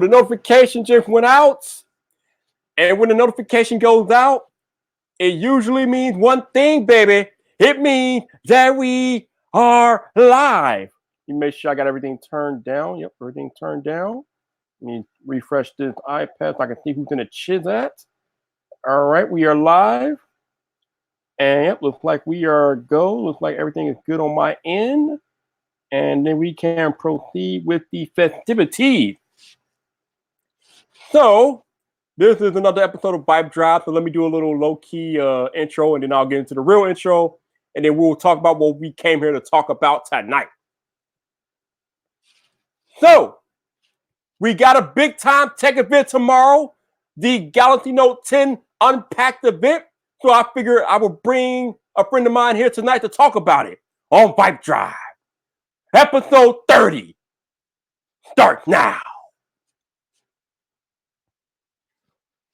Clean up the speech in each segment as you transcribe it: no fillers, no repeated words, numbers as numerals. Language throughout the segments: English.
The notification just went out. And when the notification goes out, it usually means one thing, baby. It means that we are live. You make sure I got everything turned down. Yep, everything turned down. Let me refresh this iPad so I can see who's in the chiz at. All right, we are live. And yep, looks like we are go. Looks like everything is good on my end. And then we can proceed with the festivities. So, this is another episode of VypDrive. So let me do a little low-key intro, and then I'll get into the real intro. And then we'll talk about what we came here to talk about tonight. So, we got a big-time tech event tomorrow, the Galaxy Note 10 Unpacked event. So I figured I would bring a friend of mine here tonight to talk about it on VypDrive. Episode 30 starts now.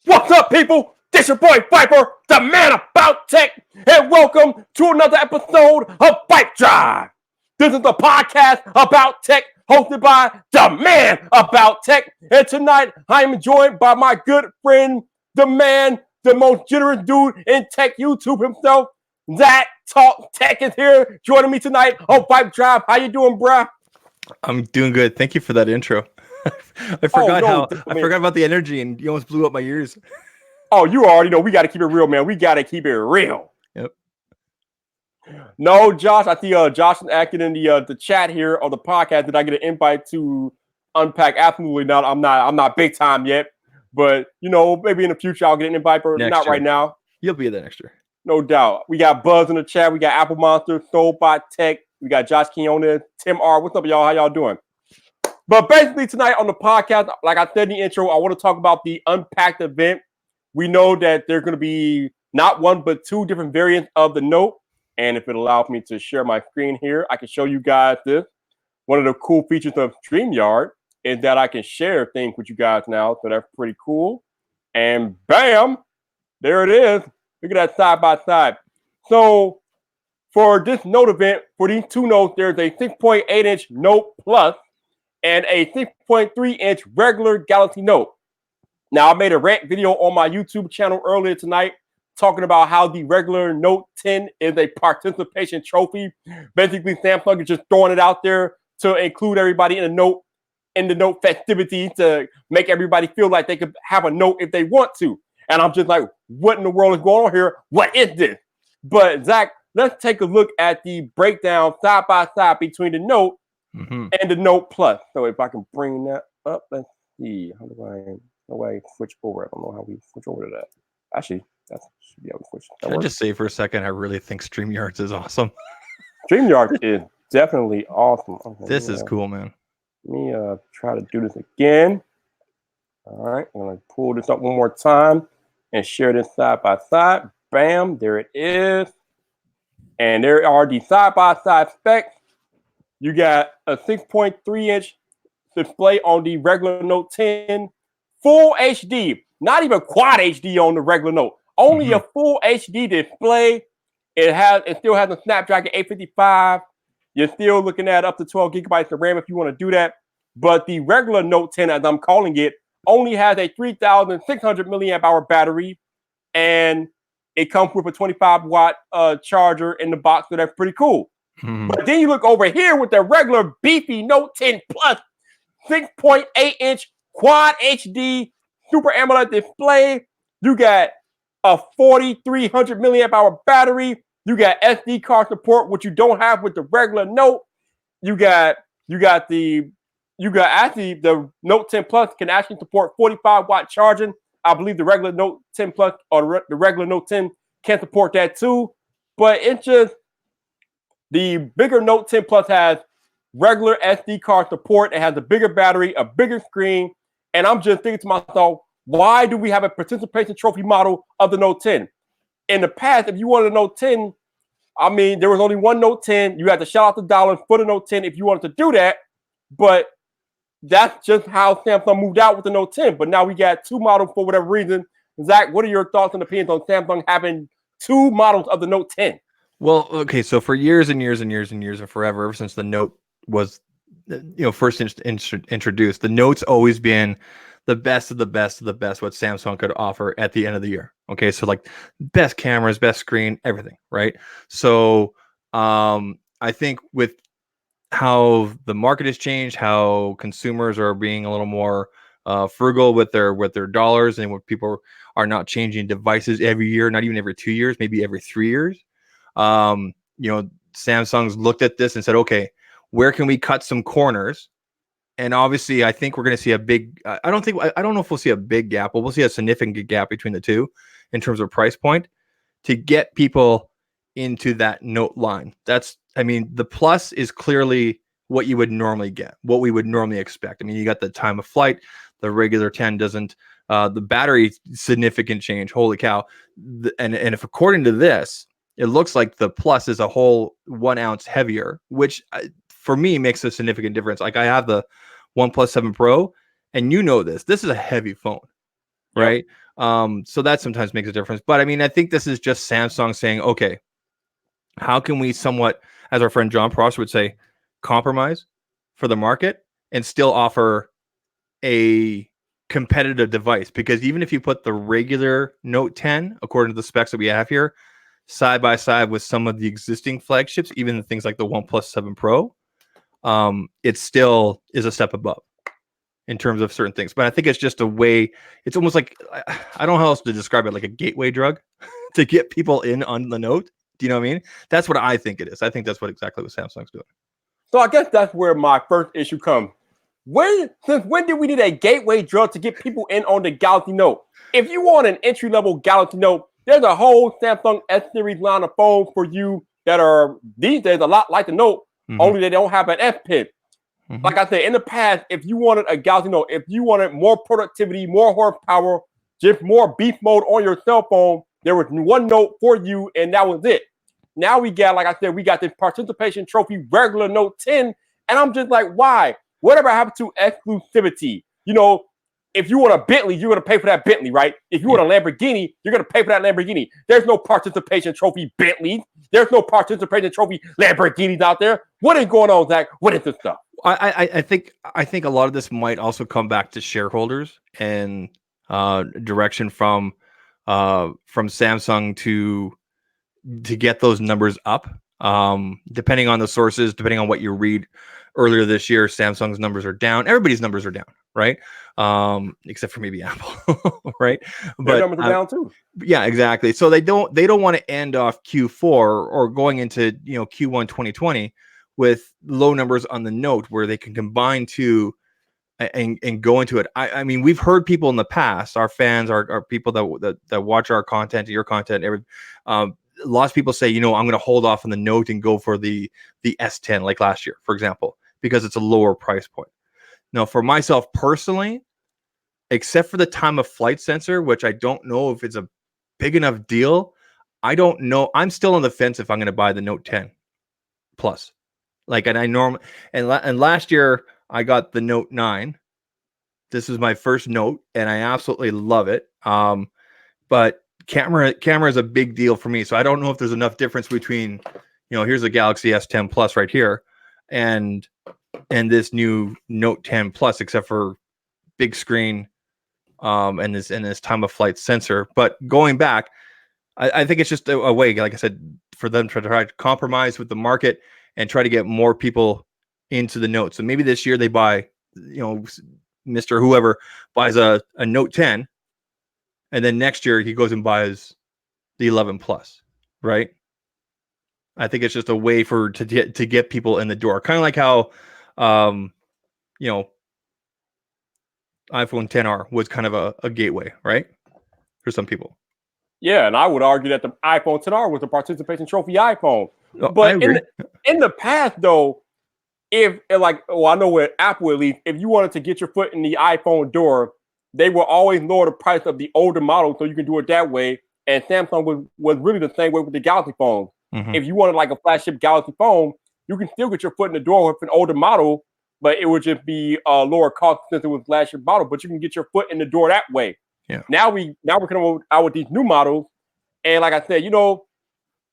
What's up, people? This your boy Viper, the man about tech, and welcome to another episode of VypDrive. This is the podcast about tech hosted by the man about tech. And tonight, I am joined by my good friend, the man, the most generous dude in tech YouTube himself, Zach Talk Tech is here joining me tonight on VypDrive. How you doing, bruh? I'm doing good. Thank you for that intro. I forgot about the energy, and you almost blew up my ears. Oh, you already know we got to keep it real, man. We got to keep it real. Yep. No, Josh. I see Josh is acting in the chat here on the podcast. Did I get an invite to Unpack? Absolutely not. I'm not big time yet, but you know, maybe in the future I'll get an invite, but not right now. You'll be there next year. No doubt. We got Buzz in the chat. We got Apple Monster, Soulbot Tech. We got Josh Keona, Tim R. What's up, y'all? How y'all doing? But basically tonight on the podcast, like I said in the intro, I want to talk about the Unpacked event. We know that there's going to be not one, but two different variants of the Note. And if it allows me to share my screen here, I can show you guys this. One of the cool features of StreamYard is that I can share things with you guys now. So that's pretty cool. And bam, there it is. Look at that side by side. So for this Note event, for these two Notes, there's a 6.8-inch Note Plus and a 6.3-inch regular Galaxy Note. Now, I made a rant video on my YouTube channel earlier tonight talking about how the regular Note 10 is a participation trophy. Basically, Samsung is just throwing it out there to include everybody in the Note festivity to make everybody feel like they could have a Note if they want to. And I'm just like, what in the world is going on here? What is this? But Zach, let's take a look at the breakdown side by side between the Note and the Note Plus. So if I can bring that up, let's see. How do I switch over? I don't know how we switch over to that. Actually, that should be able to switch. Can I just say for a second, I really think StreamYard is awesome. StreamYard is definitely awesome. Okay, this is cool, man. Let me try to do this again. All right, I'm going to pull this up one more time and share this side by side. Bam, there it is. And there are the side-by-side specs. You got a 6.3-inch display on the regular Note 10. Full HD, not even quad HD on the regular Note. Only a full HD display. It still has a Snapdragon 855. You're still looking at up to 12 gigabytes of RAM if you want to do that. But the regular Note 10, as I'm calling it, only has a 3,600 milliamp hour battery, and it comes with a 25-watt charger in the box, so that's pretty cool. But then you look over here with the regular beefy Note 10 Plus 6.8-inch Quad HD Super AMOLED display. You got a 4,300 milliamp hour battery. You got SD card support, which you don't have with the regular Note. You got the Note 10 Plus can actually support 45-watt charging. I believe the regular Note 10 Plus or the regular Note 10 can support that too. But it's just the bigger Note 10 Plus has regular SD card support. It has a bigger battery, a bigger screen. And I'm just thinking to myself, why do we have a participation trophy model of the Note 10? In the past, if you wanted a Note 10, I mean, there was only one Note 10. You had to shell out the dollars for the Note 10 if you wanted to do that. But that's just how Samsung moved out with the Note 10. But now we got two models for whatever reason. Zach, what are your thoughts and opinions on Samsung having two models of the Note 10? Well, okay, so for years and years and years and years and forever, ever since the Note was first introduced, the Note's always been the best of the best of the best what Samsung could offer at the end of the year. Okay, so like best cameras, best screen, everything, right? So I think with how the market has changed, how consumers are being a little more frugal with their dollars, and what people are not changing devices every year, not even every 2 years, maybe every 3 years. Samsung's looked at this and said, okay, where can we cut some corners? And obviously, I think we're going to see a big. I don't know if we'll see a big gap, but we'll see a significant gap between the two in terms of price point to get people into that Note line. The Plus is clearly what you would normally get, what we would normally expect. I mean, you got the time of flight. The regular 10 doesn't. The battery significant change. Holy cow! And if according to this, it looks like the Plus is a whole 1 ounce heavier, which for me makes a significant difference. Like I have the OnePlus 7 Pro, and this is a heavy phone, right? Yep. So that sometimes makes a difference. But I mean, I think this is just Samsung saying, okay, how can we somewhat, as our friend John Prosser would say, compromise for the market and still offer a competitive device? Because even if you put the regular Note 10, according to the specs that we have here, side by side with some of the existing flagships, even things like the OnePlus 7 Pro, it still is a step above in terms of certain things. But I think it's just a way, it's almost like, I don't know how else to describe it, like a gateway drug to get people in on the Note. Do you know what I mean? That's what I think it is. I think that's exactly what Samsung's doing. So I guess that's where my first issue comes. Since when did we need a gateway drug to get people in on the Galaxy Note? If you want an entry-level Galaxy Note, there's a whole Samsung S-Series line of phones for you that are these days a lot like the Note, only they don't have an S Pen. Like I said, in the past, if you wanted a Galaxy Note, if you wanted more productivity, more horsepower, just more beast mode on your cell phone, there was one Note for you, and that was it. Now we got, like I said, we got this participation trophy regular Note 10, and I'm just like, why? Whatever happened to exclusivity? If you want a Bentley, you're going to pay for that Bentley, right? If you want a Lamborghini, you're going to pay for that Lamborghini. There's no participation trophy Bentley. There's no participation trophy Lamborghinis out there. What is going on, Zach? What is this stuff? I think a lot of this might also come back to shareholders and direction from Samsung to get those numbers up. Depending on the sources, depending on what you read. Earlier this year, Samsung's numbers are down. Everybody's numbers are down, right? Except for maybe Apple, right? Their numbers are down too. Yeah, exactly. So they don't want to end off Q4 or going into Q1 2020 with low numbers on the Note, where they can combine two and go into it. I mean, we've heard people in the past, our fans, our people that watch our content, your content, lots of people say, I'm going to hold off on the Note and go for the S10 like last year, for example, because it's a lower price point. Now, for myself personally, except for the time of flight sensor, which I don't know if it's a big enough deal, I don't know. I'm still on the fence if I'm going to buy the Note 10 Plus. And last year I got the Note 9. This is my first Note, and I absolutely love it. But camera is a big deal for me, so I don't know if there's enough difference between, here's a Galaxy S10 Plus right here, and this new Note 10 Plus, except for big screen, and this time of flight sensor. But going back, I think it's just a way, like I said, for them to try to compromise with the market and try to get more people into the Note. So maybe this year they buy, Mr. Whoever buys a Note 10. And then next year he goes and buys the 11 Plus, right? I think it's just a way to get people in the door, kind of like how, iPhone 10R was kind of a gateway, right, for some people. Yeah, and I would argue that the iPhone 10R was a participation trophy iPhone. But in the past, though, I know with Apple at least, if you wanted to get your foot in the iPhone door, they will always lower the price of the older model so you can do it that way. And Samsung was really the same way with the Galaxy phones. If you wanted like a flagship Galaxy phone, you can still get your foot in the door with an older model, but it would just be a lower cost since it was flagship model. But you can get your foot in the door that way. Yeah. Now we're coming out with these new models, and like I said,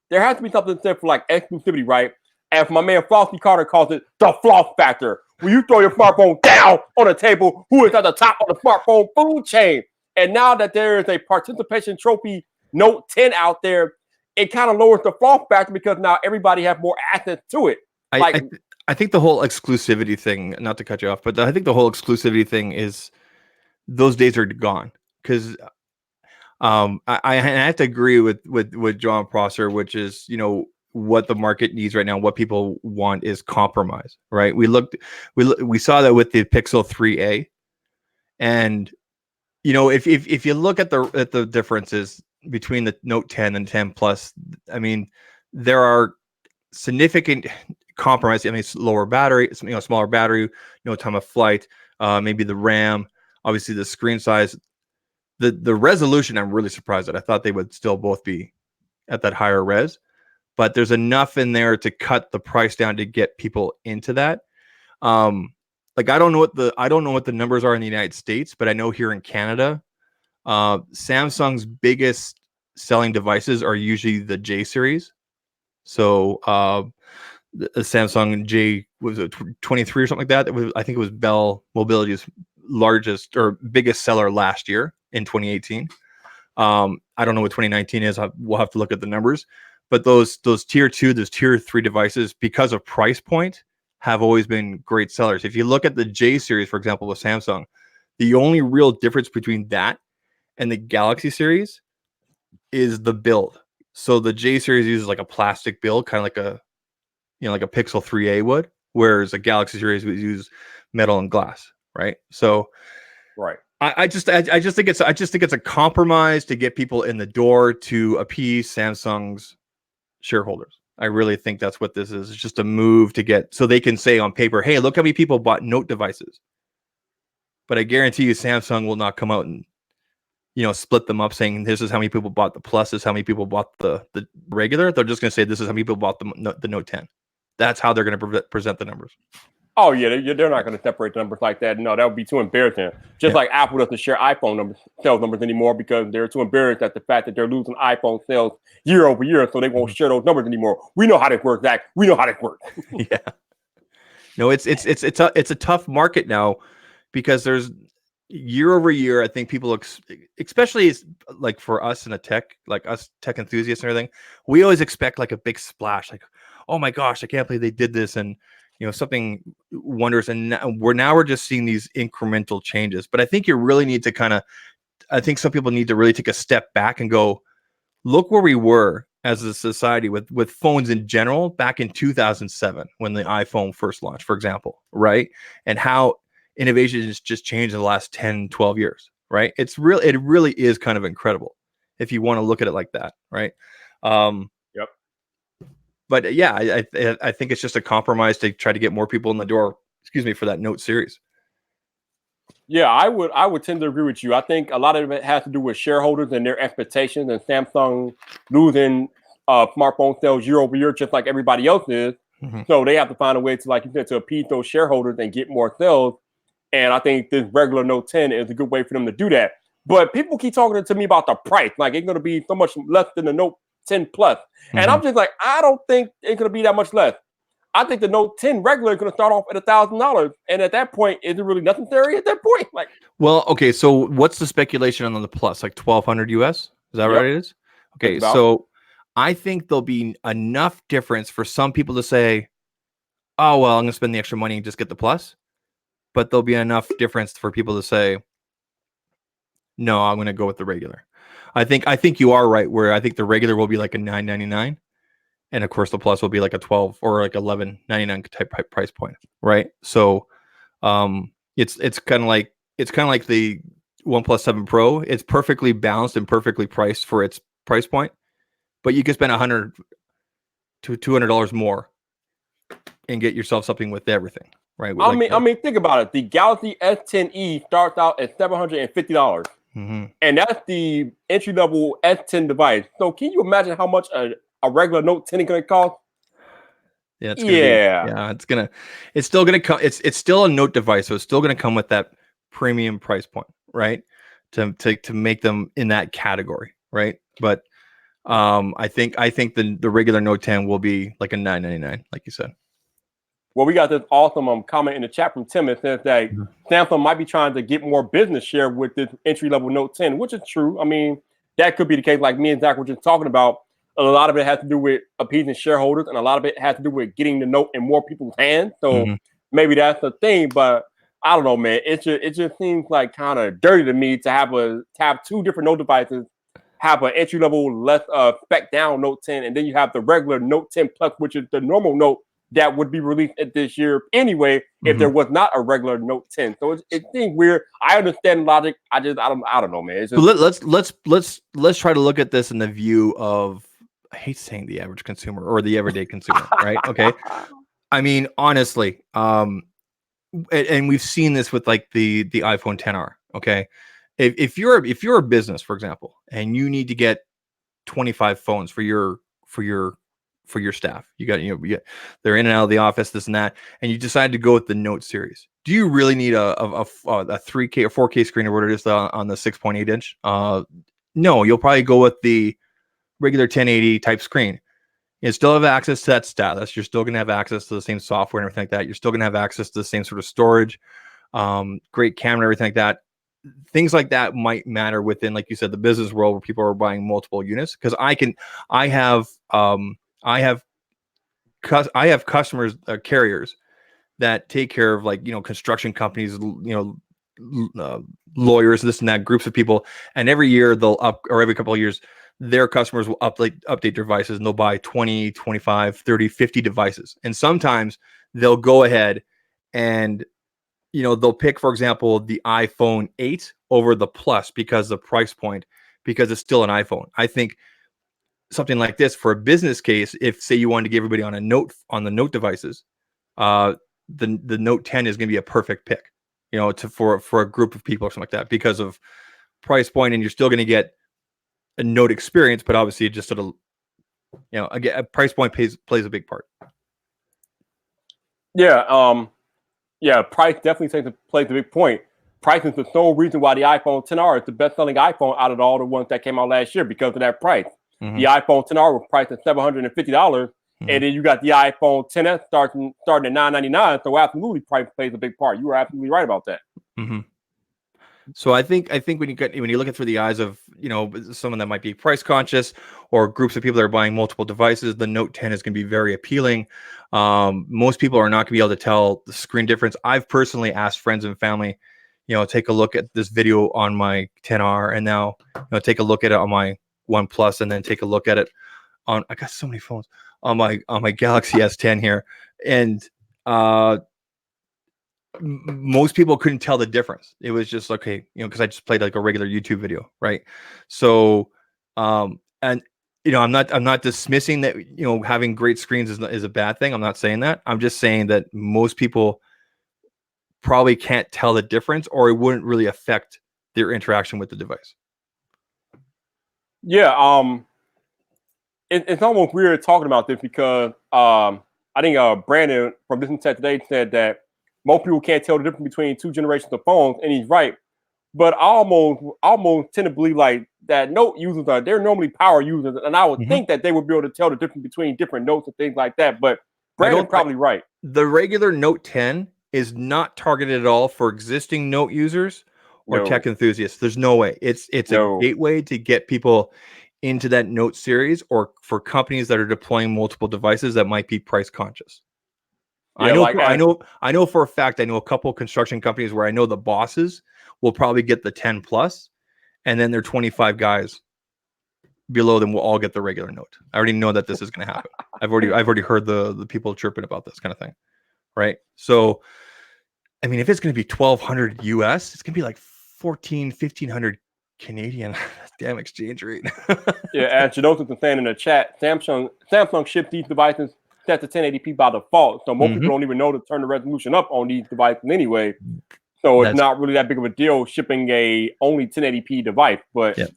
there has to be something said for like exclusivity, right? As my man Frosty Carter calls it, the floss factor. When you throw your smartphone down on the table, who is at the top of the smartphone food chain? And now that there is a participation trophy Note 10 out there, it kind of lowers the floss factor because now everybody has more access to it. I think the whole exclusivity thing, not to cut you off, but I think the whole exclusivity thing is those days are gone. Because I have to agree with John Prosser, which is, you know, what the market needs right now, what people want is compromise, right? We saw that with the Pixel 3a, and you know, if you look at the differences between the Note 10 and 10 Plus, I mean, there are significant compromise. I mean, it's lower battery, you know, smaller battery, no time of flight, maybe the RAM, obviously the screen size, the resolution. I'm really surprised that I thought they would still both be at that higher res, but there's enough in there to cut the price down to get people into that. Like I don't know what the numbers are in the United States, but I know here in Canada, Samsung's biggest selling devices are usually the J series. So the Samsung J was a 23 or something like that. I think it was Bell Mobility's largest or biggest seller last year in 2018. I don't know what 2019 is. We'll have to look at the numbers. But those tier 2, those tier 3 devices, because of price point, have always been great sellers. If you look at the J series, for example, with Samsung, the only real difference between that and the Galaxy series is the build. So the J series uses like a plastic build, kind of like a, you know, like a Pixel 3a would, whereas a Galaxy series would use metal and glass, right? So, right. I just think it's a compromise to get people in the door to appease Samsung's shareholders. I really think that's what this is. It's just a move to get so they can say on paper, hey, look how many people bought Note devices. But I guarantee you Samsung will not come out and, you know, split them up saying this is how many people bought the Plus, this is how many people bought the regular. They're just going to say this is how many people bought the Note 10. That's how they're going to present the numbers. Oh yeah, they're not going to separate the numbers like that. No, that would be too embarrassing. Just like Apple doesn't share iPhone sales numbers anymore because they're too embarrassed at the fact that they're losing iPhone sales year over year, so they won't share those numbers anymore. We know how this works, Zach. We know how this works. Yeah. No, it's a tough market now because there's year over year. I think people, especially like for us in a tech, like us tech enthusiasts and everything, we always expect like a big splash, like, oh my gosh, I can't believe they did this, and you know, something wonders. And we're just seeing these incremental changes. But I think you really need to I think some people need to really take a step back and go, look where we were as a society with phones in general back in 2007 when the iPhone first launched, for example, right? And how innovation has just changed in the last 10, 12 years, right? It really is kind of incredible if you want to look at it like that, right? Yep. But yeah, I think it's just a compromise to try to get more people in the door, for that Note series. Yeah, I would tend to agree with you. I think a lot of it has to do with shareholders and their expectations, and Samsung losing smartphone sales year over year, just like everybody else is. Mm-hmm. So they have to find a way to, like you said, to appease those shareholders and get more sales. And I think this regular Note 10 is a good way for them to do that. But people keep talking to me about the price, like it's going to be so much less than the Note 10 Plus. Mm-hmm. And I'm just like, I don't think it's going to be that much less. I think the Note 10 regular is going to start off at $1,000, and at that point, is it really necessary? At that point, like, well, okay. So, what's the speculation on the Plus? Like $1,200 US? Is that right? It is. Okay, so I think there'll be enough difference for some people to say, "Oh, well, I'm going to spend the extra money and just get the Plus," but there'll be enough difference for people to say, "No, I'm going to go with the regular." I think you are right. Where I think the regular will be like a $999. And of course, the Plus will be like a $12 or like $11.99 type price point, right? So, it's kind of like the OnePlus 7 Pro. It's perfectly balanced and perfectly priced for its price point, but you can spend $100 to $200 more and get yourself something with everything, right? I mean, think about it. The Galaxy S10e starts out at $750, and that's the entry level S10 device. So, can you imagine how much a regular Note 10 is going to cost? Yeah, it's still going to come. It's still a Note device, so it's still going to come with that premium price point, right? To make them in that category, right? But I think the regular Note 10 will be like a $999, like you said. Well, we got this awesome comment in the chat from Tim. It says that Samsung might be trying to get more business share with this entry-level Note 10, which is true. I mean, that could be the case. Like me and Zach were just talking about, a lot of it has to do with appeasing shareholders, and a lot of it has to do with getting the Note in more people's hands. So maybe that's the thing. But I don't know, man. It just seems like kind of dirty to me to have two different Note devices, have an entry-level, less spec down Note 10, and then you have the regular Note 10 Plus, which is the normal Note that would be released this year anyway if there was not a regular Note 10. So it seems weird. I understand logic. I don't know, man. It's just, let's try to look at this in the view of, I hate saying the average consumer or the everyday consumer, right? Okay. I mean, honestly, and we've seen this with like the iPhone XR. Okay. If you're a business, for example, and you need to get 25 phones for your staff, they're in and out of the office, this and that, and you decide to go with the Note series. Do you really need a 3K or 4K screen or whatever it is on the 6.8 inch? No, you'll probably go with the regular 1080 type screen. You still have access to that status. You're still going to have access to the same software and everything like that. You're still going to have access to the same sort of storage, great camera, everything like that. Things like that might matter within, like you said, the business world where people are buying multiple units. Because I have customers, carriers that take care of, like, construction companies, lawyers, this and that, groups of people, and every year or every couple of years, their customers will update devices, and they'll buy 20, 25, 30, 50 devices. And sometimes they'll go ahead and, they'll pick, for example, the iPhone 8 over the Plus because the price point, because it's still an iPhone. I think something like this for a business case, if say you wanted to get everybody on the Note devices, the Note 10 is going to be a perfect pick, for a group of people or something like that, because of price point, and you're still going to get a Note experience, but obviously it just sort of, again, a price point plays a big part. Yeah, price definitely plays a big point. Price is the sole reason why the iPhone XR is the best-selling iPhone out of all the ones that came out last year, because of that price. The iPhone XR was priced at $750, and then you got the iPhone XS starting at $999. So absolutely, price plays a big part. You were absolutely right about that. So I think when you look at through the eyes of someone that might be price conscious, or groups of people that are buying multiple devices, the Note 10 is going to be very appealing. Most people are not going to be able to tell the screen difference. I've personally asked friends and family, take a look at this video on my XR, and now take a look at it on my OnePlus, and then take a look at it on, I got so many phones, on my Galaxy S10 here, and most people couldn't tell the difference. It was just okay, because I just played like a regular YouTube video, right? So, and I'm not dismissing that having great screens is a bad thing. I'm not saying that. I'm just saying that most people probably can't tell the difference, or it wouldn't really affect their interaction with the device. Yeah, it's almost weird talking about this, because I think Brandon from Business Tech Today said that most people can't tell the difference between two generations of phones, and he's right. But I almost tend to believe like that Note users they're normally power users, and I would think that they would be able to tell the difference between different Notes and things like that. But Brandon's probably right. The regular Note 10 is not targeted at all for existing Note users or tech enthusiasts. There's no way. It's a gateway to get people into that Note series, or for companies that are deploying multiple devices that might be price conscious. Yeah, I know for a fact, I know a couple of construction companies where I know the bosses will probably get the 10 Plus, and then their 25 guys below them will all get the regular Note. I already know that this is going to happen. I've already heard the people chirping about this kind of thing, right? So, I mean, if it's going to be $1,200 US, it's going to be like 1,500 Canadian. Damn exchange rate. Yeah, as Janosis is saying in the chat, Samsung ships these devices set to 1080p by default, so most people don't even know to turn the resolution up on these devices anyway. So it's not really that big of a deal shipping a only 1080p device. But yeah,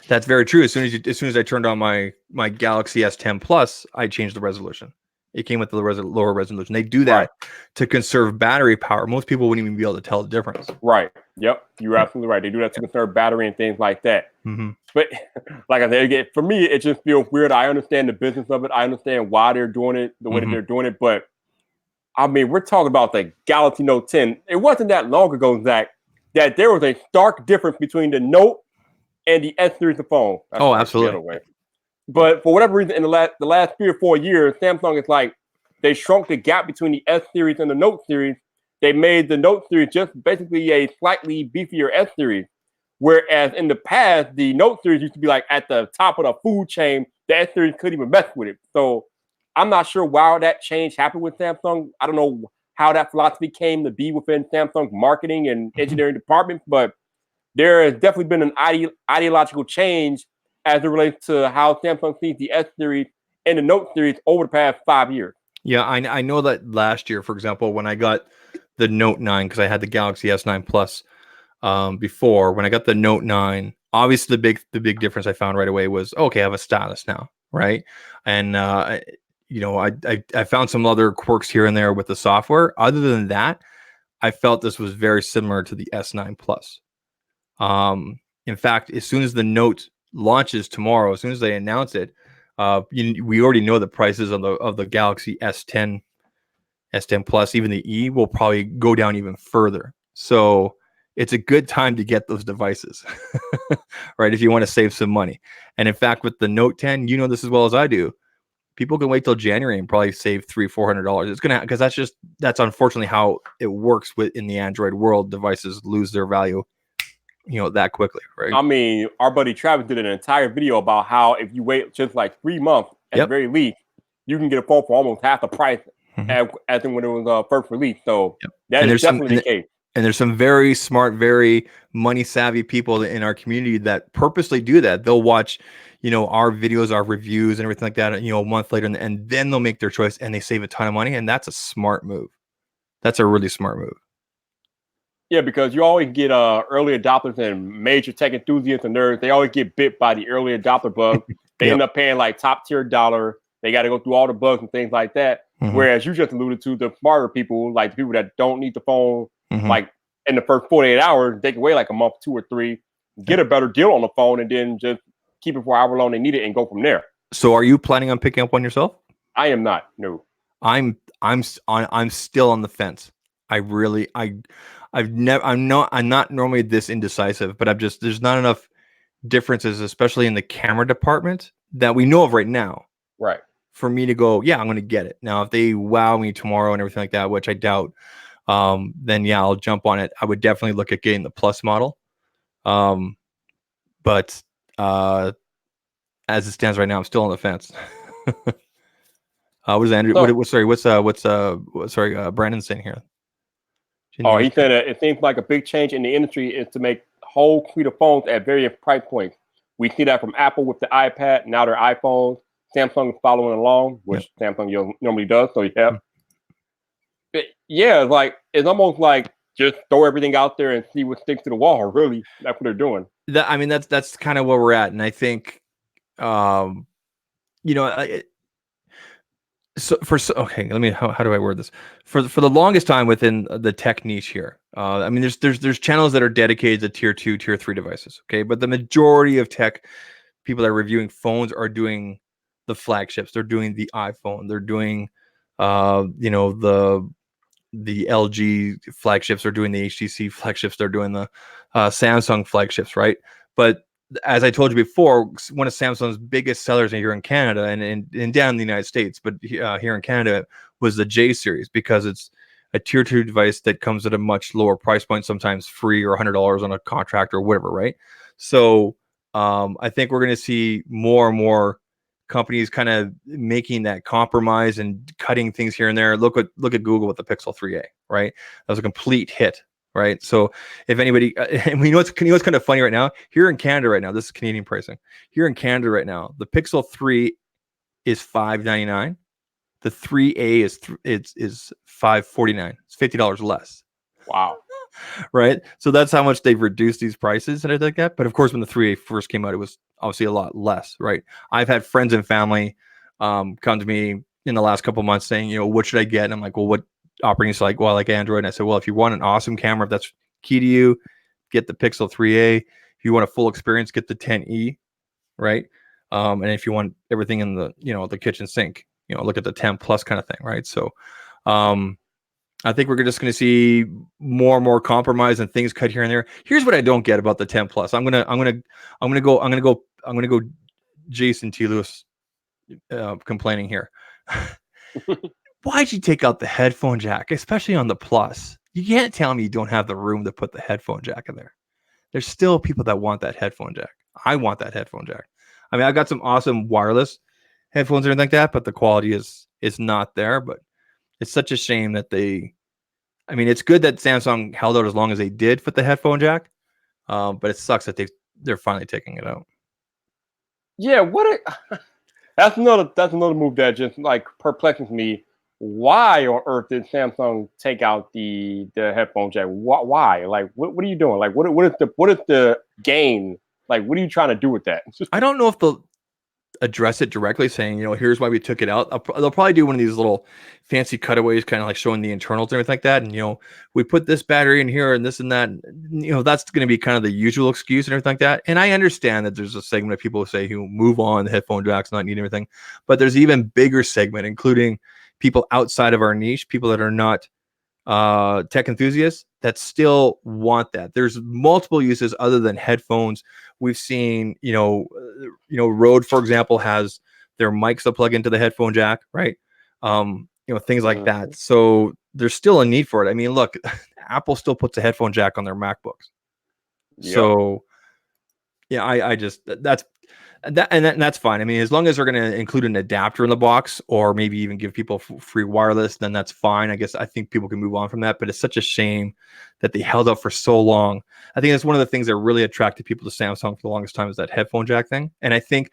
that's very true. As soon as I turned on my Galaxy S10 Plus, I changed the resolution. It came with the lower resolution. They do that to conserve battery power. Most people wouldn't even be able to tell the difference. Right. Yep. You're absolutely right. They do that to conserve battery and things like that. Mm-hmm. But like I said, again, for me, it just feels weird. I understand the business of it. I understand why they're doing it the way that they're doing it. But I mean, we're talking about the Galaxy Note 10. It wasn't that long ago, Zach, that there was a stark difference between the Note and the S series of phone. Oh, absolutely. The other way. But for whatever reason, in the last 3 or 4 years, Samsung is like, they shrunk the gap between the S series and the Note series. They made the Note series just basically a slightly beefier S series. Whereas in the past, the Note series used to be like at the top of the food chain. The S series couldn't even mess with it. So I'm not sure why that change happened with Samsung. I don't know how that philosophy came to be within Samsung's marketing and engineering department, but there has definitely been an ideological change as it relates to how Samsung sees the S series and the Note series over the past 5 years. Yeah, I know that last year, for example, when I got the Note 9, because I had the Galaxy S9 Plus before, when I got the Note 9, obviously the big difference I found right away was, okay, I have a stylus now, right? And I found some other quirks here and there with the software. Other than that, I felt this was very similar to the S9 Plus. In fact, as soon as the Note launches tomorrow, as soon as they announce it, we already know the prices of the Galaxy S10, S10 Plus, even the E will probably go down even further. So it's a good time to get those devices, right? If you want to save some money. And in fact, with the Note 10, you know this as well as I do, people can wait till January and probably save $300-400. It's gonna, because that's unfortunately how it works in the Android world. Devices lose their value, that quickly, right? I mean, our buddy Travis did an entire video about how if you wait just like 3 months at the very least, you can get a phone for almost half the price as in when it was first released. So that is definitely the case. And there's some very smart, very money savvy people in our community that purposely do that. They'll watch, our videos, our reviews and everything like that, a month later, and then they'll make their choice and they save a ton of money. And that's a smart move. That's a really smart move. Yeah, because you always get early adopters and major tech enthusiasts and nerds. They always get bit by the early adopter bug. They end up paying like top tier dollar. They got to go through all the bugs and things like that. Whereas you just alluded to the smarter people, like the people that don't need the phone, like in the first 48 hours, they can wait like a month, 2 or 3, get a better deal on the phone, and then just keep it for however long they need it and go from there. So, are you planning on picking up one yourself? I am not. No. I'm still on the fence. I'm not normally this indecisive, but there's not enough differences, especially in the camera department, that we know of right now. Right. For me to go, yeah, I'm going to get it. Now, if they wow me tomorrow and everything like that, which I doubt, then yeah, I'll jump on it. I would definitely look at getting the Plus model. But as it stands right now, I'm still on the fence. What is Andrew? So, Brandon saying here? He said it seems like a big change in the industry is to make whole suite of phones at various price points. We see that from Apple with the iPad, now their iPhones. Samsung is following along, which Samsung normally does. So it's almost like just throw everything out there and see what sticks to the wall. Really, that's what they're doing. That's kind of where we're at, and I think, how do I word this? For the longest time within the tech niche here, there's channels that are dedicated to tier 2, tier 3 devices. Okay, but the majority of tech people that are reviewing phones are doing the flagships. They're doing the iPhone. They're doing, the LG flagships. They're doing the HTC flagships. They're doing the Samsung flagships, right? But as I told you before, one of Samsung's biggest sellers here in Canada and down in the United States, but here in Canada, was the J series, because it's a tier 2 device that comes at a much lower price point, sometimes free or $100 on a contract or whatever, right? So I think we're going to see more and more companies kind of making that compromise and cutting things here and there. Look at Google with the Pixel 3a, right? That was a complete hit, right? So if anybody, and we know what's kind of funny right now, here in Canada right now, this is Canadian pricing. Here in Canada right now, the Pixel 3 is $599. The 3a is $549. It's $50 less. Wow. Right? So that's how much they've reduced these prices and everything like that. But of course, when the 3a first came out, it was obviously a lot less, right? I've had friends and family come to me, in the last couple of months saying, what should I get? And I'm like, well, what operating system? Like, well, I like Android. And I said, well, if you want an awesome camera, if that's key to you, get the Pixel 3a. If you want a full experience, get the 10e, right? And if you want everything in the, the kitchen sink, look at the 10 plus kind of thing, right? So, I think we're just going to see more and more compromise and things cut here and there. Here's what I don't get about the 10 plus. I'm gonna go Jason T. Lewis complaining here. Why'd you take out the headphone jack, especially on the plus? You can't tell me you don't have the room to put the headphone jack in there. There's still people that want that headphone jack. I want that headphone jack. I mean, I got some awesome wireless headphones and everything like that, but the quality is not there. But it's such a shame that it's good that Samsung held out as long as they did with the headphone jack, but it sucks that they're finally taking it out. Yeah, that's another move that just like perplexes me. Why on earth did Samsung take out the headphone jack? Why? Like, what are you doing? Like, what is the gain? Like, what are you trying to do with that? I don't know if they'll address it directly, saying, here's why we took it out. They'll probably do one of these little fancy cutaways, kind of like showing the internals and everything like that. And, we put this battery in here and this and that. That's going to be kind of the usual excuse and everything like that. And I understand that there's a segment of people who say, who move on, the headphone jack's not needing everything. But there's even bigger segment, including people outside of our niche, people that are not tech enthusiasts that still want that. There's multiple uses other than headphones. We've seen, Rode, for example, has their mics that plug into the headphone jack, right? Things like that. So there's still a need for it. I mean, look, Apple still puts a headphone jack on their MacBooks. Yep. So yeah, I just that's fine. I mean, as long as they're going to include an adapter in the box, or maybe even give people free wireless, then that's fine. I think people can move on from that. But it's such a shame that they held up for so long. I think that's one of the things that really attracted people to Samsung for the longest time, is that headphone jack thing. And I think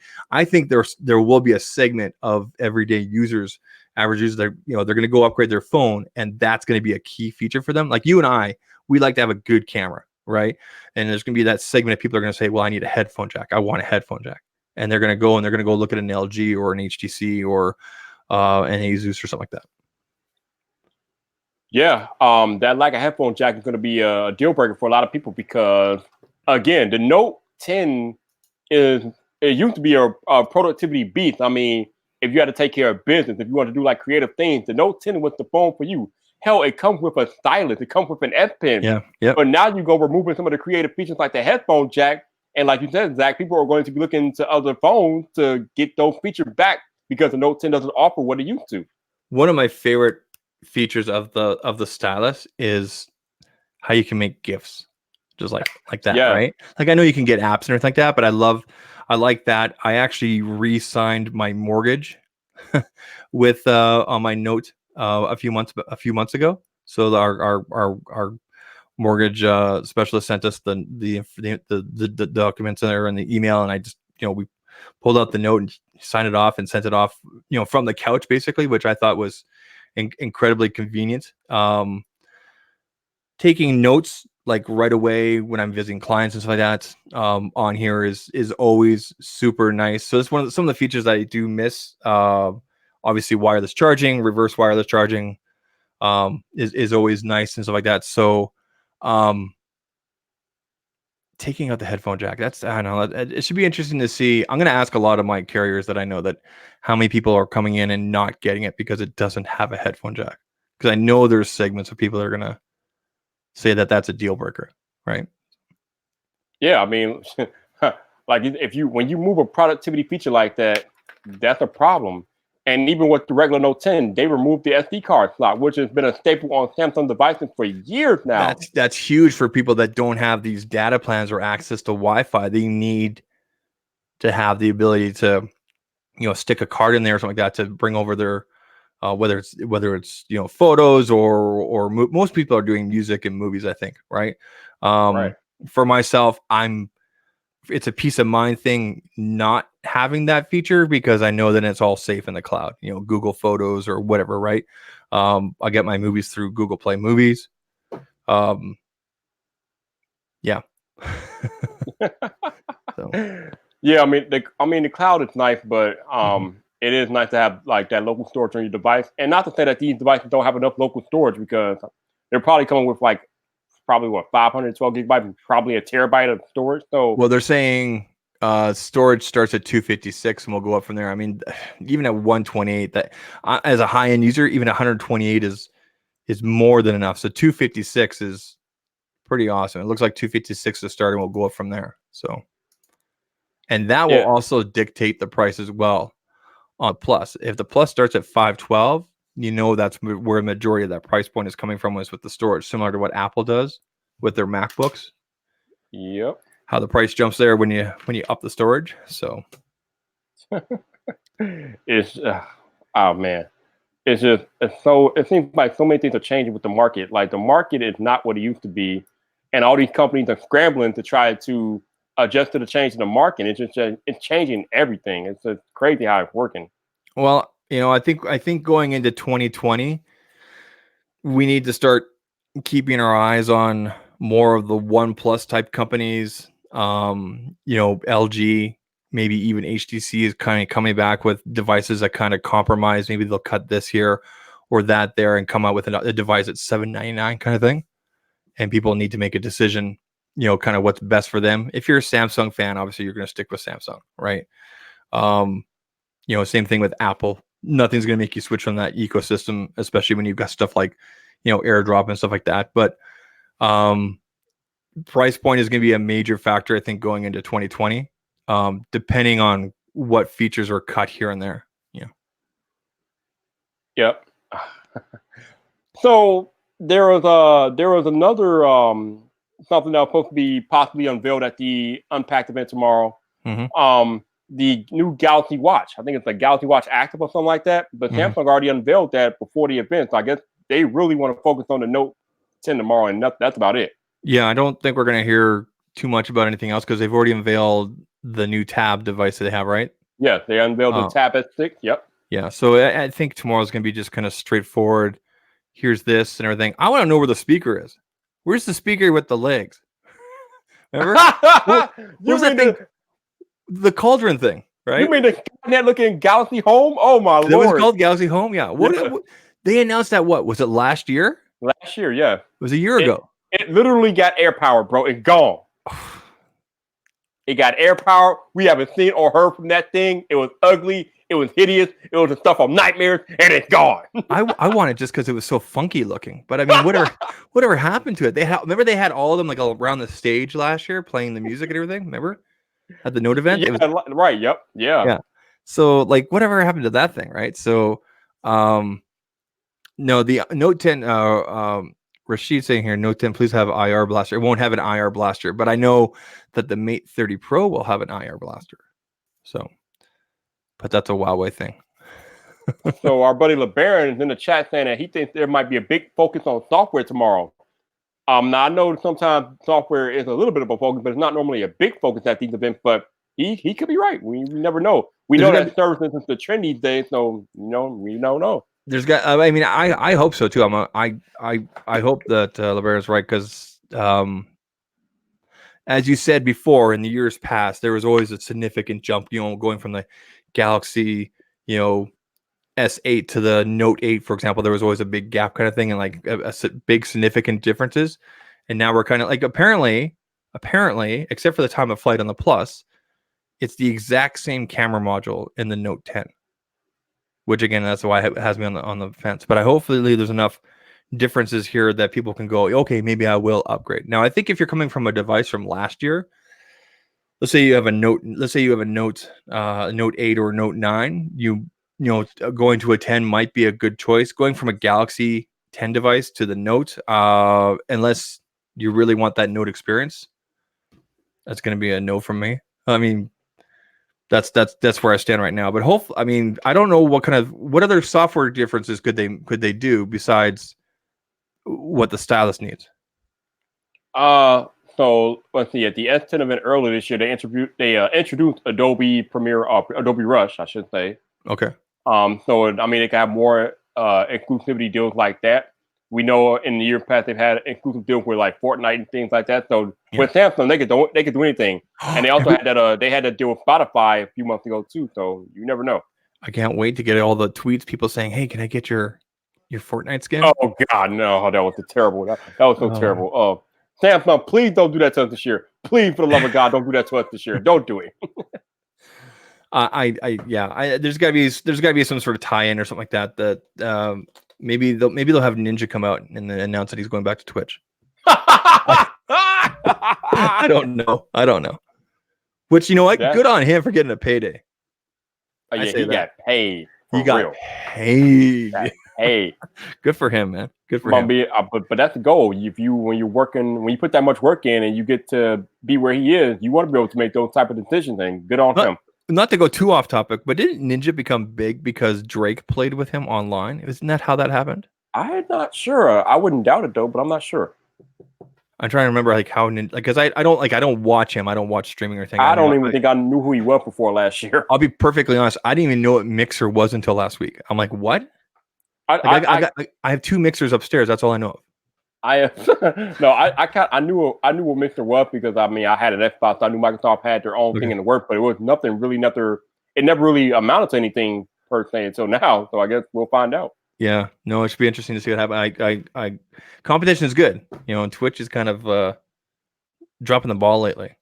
there will be a segment of everyday users, average users, that they're going to go upgrade their phone, and that's going to be a key feature for them. Like you and I, we like to have a good camera, right? And there's going to be that segment of people that are going to say, well, I need a headphone jack. I want a headphone jack. And they're going to go look at an LG or an HTC or an Asus or something like that. Yeah, that lack of headphone jack is going to be a deal breaker for a lot of people, because, again, the Note 10 used to be a productivity beast. I mean, if you had to take care of business, if you want to do like creative things, the Note 10 was the phone for you. Hell, it comes with a stylus, it comes with an S Pen. Yeah, yeah. But now you go removing some of the creative features like the headphone jack. And like you said, Zach, people are going to be looking to other phones to get those features back, because the Note 10 doesn't offer what it used to. One of my favorite features of the stylus is how you can make GIFs, just like that, yeah. Right? Like, I know you can get apps and everything like that, but I like that. I actually re-signed my mortgage with on my Note a few months ago. So our mortgage specialist sent us the documents there in the email, and I just we pulled out the note and signed it off and sent it off from the couch, basically, which I thought was incredibly convenient. Taking notes like right away when I'm visiting clients and stuff like that on here is always super nice. So it's some of the features that I do miss. Obviously, wireless charging, reverse wireless charging is always nice and stuff like that. So taking out the headphone jack, I don't know, it should be interesting to see. I'm going to ask a lot of my carriers that I know that how many people are coming in and not getting it because it doesn't have a headphone jack, because I know there's segments of people that are going to say that that's a deal breaker, right? Yeah, I mean, like when you move a productivity feature like that, that's a problem. And even with the regular Note 10, they removed the SD card slot, which has been a staple on Samsung devices for years now. That's huge for people that don't have these data plans or access to Wi-Fi. They need to have the ability to, stick a card in there or something like that to bring over their, whether it's photos or most people are doing music and movies, I think, right? Right. For myself, it's a peace of mind thing not having that feature, because I know that it's all safe in the cloud, Google Photos or whatever, right? I get my movies through Google Play Movies. Yeah. So. Yeah, I mean the cloud is nice, but it is nice to have like that local storage on your device. And not to say that these devices don't have enough local storage, because they're probably coming with like probably what 512 gigabytes, probably a terabyte of storage. So Well, they're saying storage starts at 256 and we'll go up from there. I mean, even at 128, that as a high end user, even 128 is more than enough. So 256 is pretty awesome. It looks like 256 to start, and we'll go up from there. So, and that will also dictate the price as well on Plus. If the Plus starts at 512, you know that's where a majority of that price point is coming from, is with the storage, similar to what Apple does with their MacBooks. Yep. How the price jumps there when you up the storage. So it's oh man. It's just it seems like so many things are changing with the market. Like the market is not what it used to be, and all these companies are scrambling to try to adjust to the change in the market. It's just it's changing everything. It's just crazy how it's working. Well, I think going into 2020, we need to start keeping our eyes on more of the OnePlus type companies. LG, maybe even HTC is kind of coming back with devices that kind of compromise. Maybe they'll cut this here or that there and come out with a device at $799 kind of thing. And people need to make a decision, kind of what's best for them. If you're a Samsung fan, obviously you're going to stick with Samsung, right? Same thing with Apple. Nothing's going to make you switch from that ecosystem, especially when you've got stuff like, AirDrop and stuff like that. But price point is going to be a major factor, I think, going into 2020, depending on what features are cut here and there. Yep. So there was another something that was supposed to be possibly unveiled at the Unpacked event tomorrow. Mm-hmm. The new Galaxy Watch. I think it's the Galaxy Watch Active or something like that. But Samsung already unveiled that before the event. So I guess they really want to focus on the Note 10 tomorrow, and that's about it. Yeah, I don't think we're going to hear too much about anything else because they've already unveiled the new Tab device that they have, right? Yes, they unveiled the Tab S6. Yep. Yeah, so I think tomorrow's going to be just kind of straightforward. Here's this and everything. I want to know where the speaker is. Where's the speaker with the legs? Remember? What was that thing? The cauldron thing, right? You mean the net looking Galaxy Home? Oh my lord! That was called Galaxy Home. Yeah. What they announced that? What was it last year? Last year, yeah. It was a year ago. It literally got air power, bro. It's gone. It got air power. We haven't seen or heard from that thing. It was ugly. It was hideous. It was the stuff of nightmares, and it's gone. I want it just because it was so funky looking. But I mean, whatever happened to it? Remember they had all of them like around the stage last year playing the music and everything. Remember at the Note event? Yeah, right. Yep. Yeah. So like, whatever happened to that thing, right? So, no, the Note 10. Rashid saying here, Note 10, please have IR blaster. It won't have an IR blaster, but I know that the Mate 30 Pro will have an IR blaster. So, but that's a Huawei thing. So our buddy LeBaron is in the chat saying that he thinks there might be a big focus on software tomorrow. Now I know sometimes software is a little bit of a focus, but it's not normally a big focus at these events. But he could be right. We never know. We know that services is the trend these days, so we don't know. There's got. I mean, I hope so too. I hope that LeBaron is right because, as you said before, in the years past, there was always a significant jump. Going from the Galaxy, S8 to the Note 8, for example, there was always a big gap kind of thing, and like a big significant differences. And now we're kind of like apparently, except for the time of flight on the Plus, it's the exact same camera module in the Note 10. Which again, that's why it has me on the fence. But hopefully there's enough differences here that people can go, okay, maybe I will upgrade. Now, I think if you're coming from a device from last year, let's say you have a Note, Note 8 or Note 9, going to a 10 might be a good choice. Going from a Galaxy 10 device to the Note, unless you really want that Note experience, that's going to be a no from me. I mean, that's where I stand right now. But hopefully, I mean, I don't know what other software differences could they do besides what the stylus needs. So let's see. At the S10 event earlier this year, they introduced Adobe Premiere, Adobe Rush, I should say. Okay. So I mean, they can have more exclusivity deals like that. We know in the year past they've had exclusive deals with like Fortnite and things like that. So with Samsung, they could do anything, and they also had that deal with Spotify a few months ago too. So you never know. I can't wait to get all the tweets, people saying, "Hey, can I get your Fortnite skin?" Oh God, no, that was terrible. That was so terrible. Samsung, please don't do that to us this year. Please, for the love of God, don't do that to us this year. Don't do it. There's gotta be some sort of tie-in or something like that. Maybe they'll have Ninja come out and then announce that he's going back to Twitch. I don't know. Which, you know what? Good on him for getting a payday. Oh, yeah, he got paid. He got paid. Hey, good for him, man. Good for him. But that's the goal. When you put that much work in and you get to be where he is, you want to be able to make those type of decisions. And good on him. Not to go too off topic, but didn't Ninja become big because Drake played with him online? Isn't that how that happened? I'm not sure. I wouldn't doubt it though, but I'm not sure. I'm trying to remember how Ninja, because I don't watch him. I don't watch streaming or anything. I don't even think I knew who he was before last year. I'll be perfectly honest. I didn't even know what Mixer was until last week. I'm like, what? I have 2 mixers upstairs. That's all I know of. I knew what Mixer was because I had an Xbox. I knew Microsoft had their own thing in the work, but it was nothing really. It never really amounted to anything per se until now. So I guess we'll find out. Yeah, no, it should be interesting to see what happens. I competition is good, and Twitch is kind of dropping the ball lately.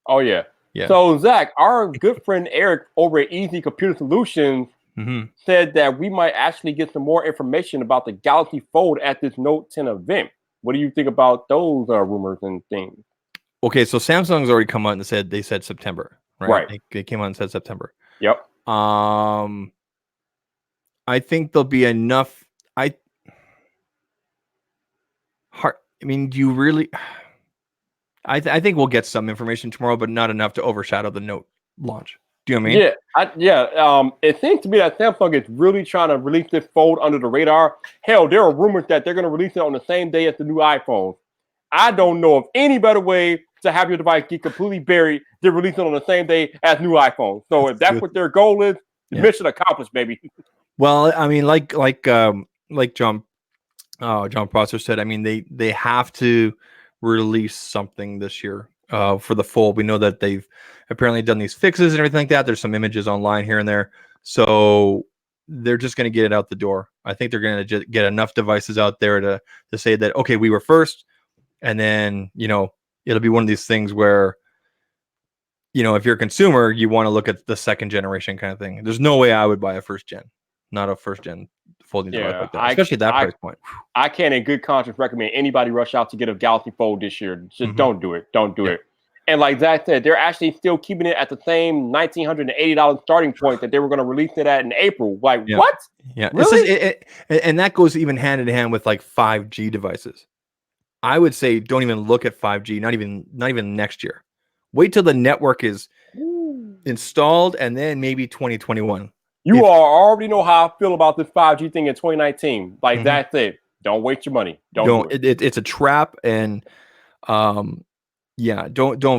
Oh yeah. So Zach, our good friend Eric over at Easy Computer Solutions said that we might actually get some more information about the Galaxy Fold at this Note 10 event. What do you think about those rumors and things? Okay, so Samsung's already come out and said September, right? They came out and said September. Yep. I think there'll be enough. Do you really? I think we'll get some information tomorrow, but not enough to overshadow the Note launch. Do you know what I mean? Yeah. It seems to me that Samsung is really trying to release this Fold under the radar. Hell, there are rumors that they're going to release it on the same day as the new iPhone. I don't know of any better way to have your device get completely buried than release it on the same day as new iPhone. So if that's what their goal is, mission accomplished, baby. Well, I mean, like John Prosser said, I mean, they have to release something this year for the Fold. We know that they've apparently done these fixes and everything like that. There's some images online here and there. So they're just going to get it out the door. I think they're going to get enough devices out there to say that, okay, we were first. And then, it'll be one of these things where, if you're a consumer, you want to look at the second generation kind of thing. There's no way I would buy a first gen, not a first gen folding device like that, especially at that price point. I can't in good conscience recommend anybody rush out to get a Galaxy Fold this year. Just don't do it. Don't do it. And like Zach said, they're actually still keeping it at the same $1,980 starting point that they were going to release it at in April. Like, what? Yeah. Really? And that goes even hand in hand with like 5G devices. I would say don't even look at 5G, not even next year. Wait till the network is installed and then maybe 2021. Already know how I feel about this 5G thing in 2019. Like that's it. Don't waste your money. Don't. It's a trap, and don't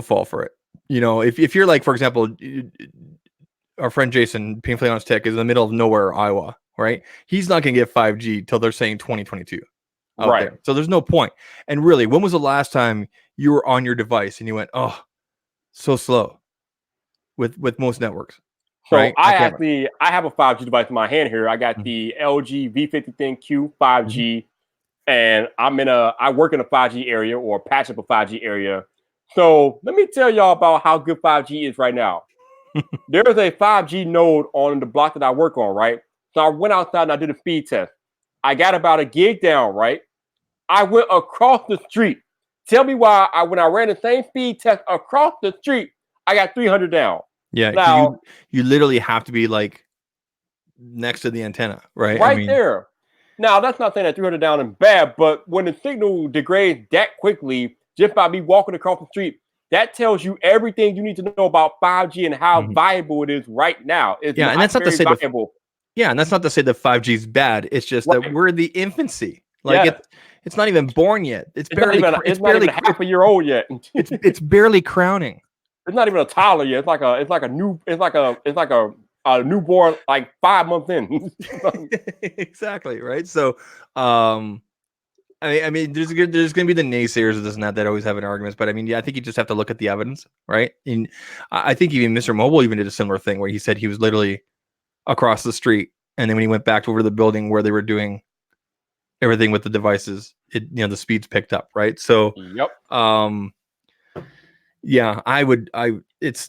fall for it. If you're like, for example, our friend Jason, Painfully Honest Tech, is in the middle of nowhere, Iowa, right? He's not going to get 5G till they're saying 2022. Right. There. So there's no point. And really, when was the last time you were on your device and you went, oh, so slow with most networks? So right? I have a 5G device in my hand here. I got the LG V5010Q 5G, and I work in a 5G area or patch up a 5G area. So let me tell y'all about how good 5G is right now. There's a 5G node on the block that I work on, right? So I went outside and I did a speed test. I got about a gig down, right? I went across the street. Tell me why when I ran the same speed test across the street, I got 300 down. Yeah, now, you literally have to be like next to the antenna, right? Right there. Now, that's not saying that 300 down is bad, but when the signal degrades that quickly, just by me walking across the street, that tells you everything you need to know about 5G and how viable it is right now. And that's not to say viable. And that's not to say that 5G is bad. It's just that we're in the infancy. Like it's not even born yet. It's barely even half a year old yet. it's barely crowning. It's not even a toddler yet. It's like a newborn, like 5 months in. Exactly, right? So I mean there's gonna be the naysayers of this and that always have an argument, but I mean, I think you just have to look at the evidence, right? And I think even Mr. Mobile even did a similar thing where he said he was literally across the street, and then when he went back over to the building where they were doing everything with the devices, the speeds picked up, right? So Yep. yeah, it's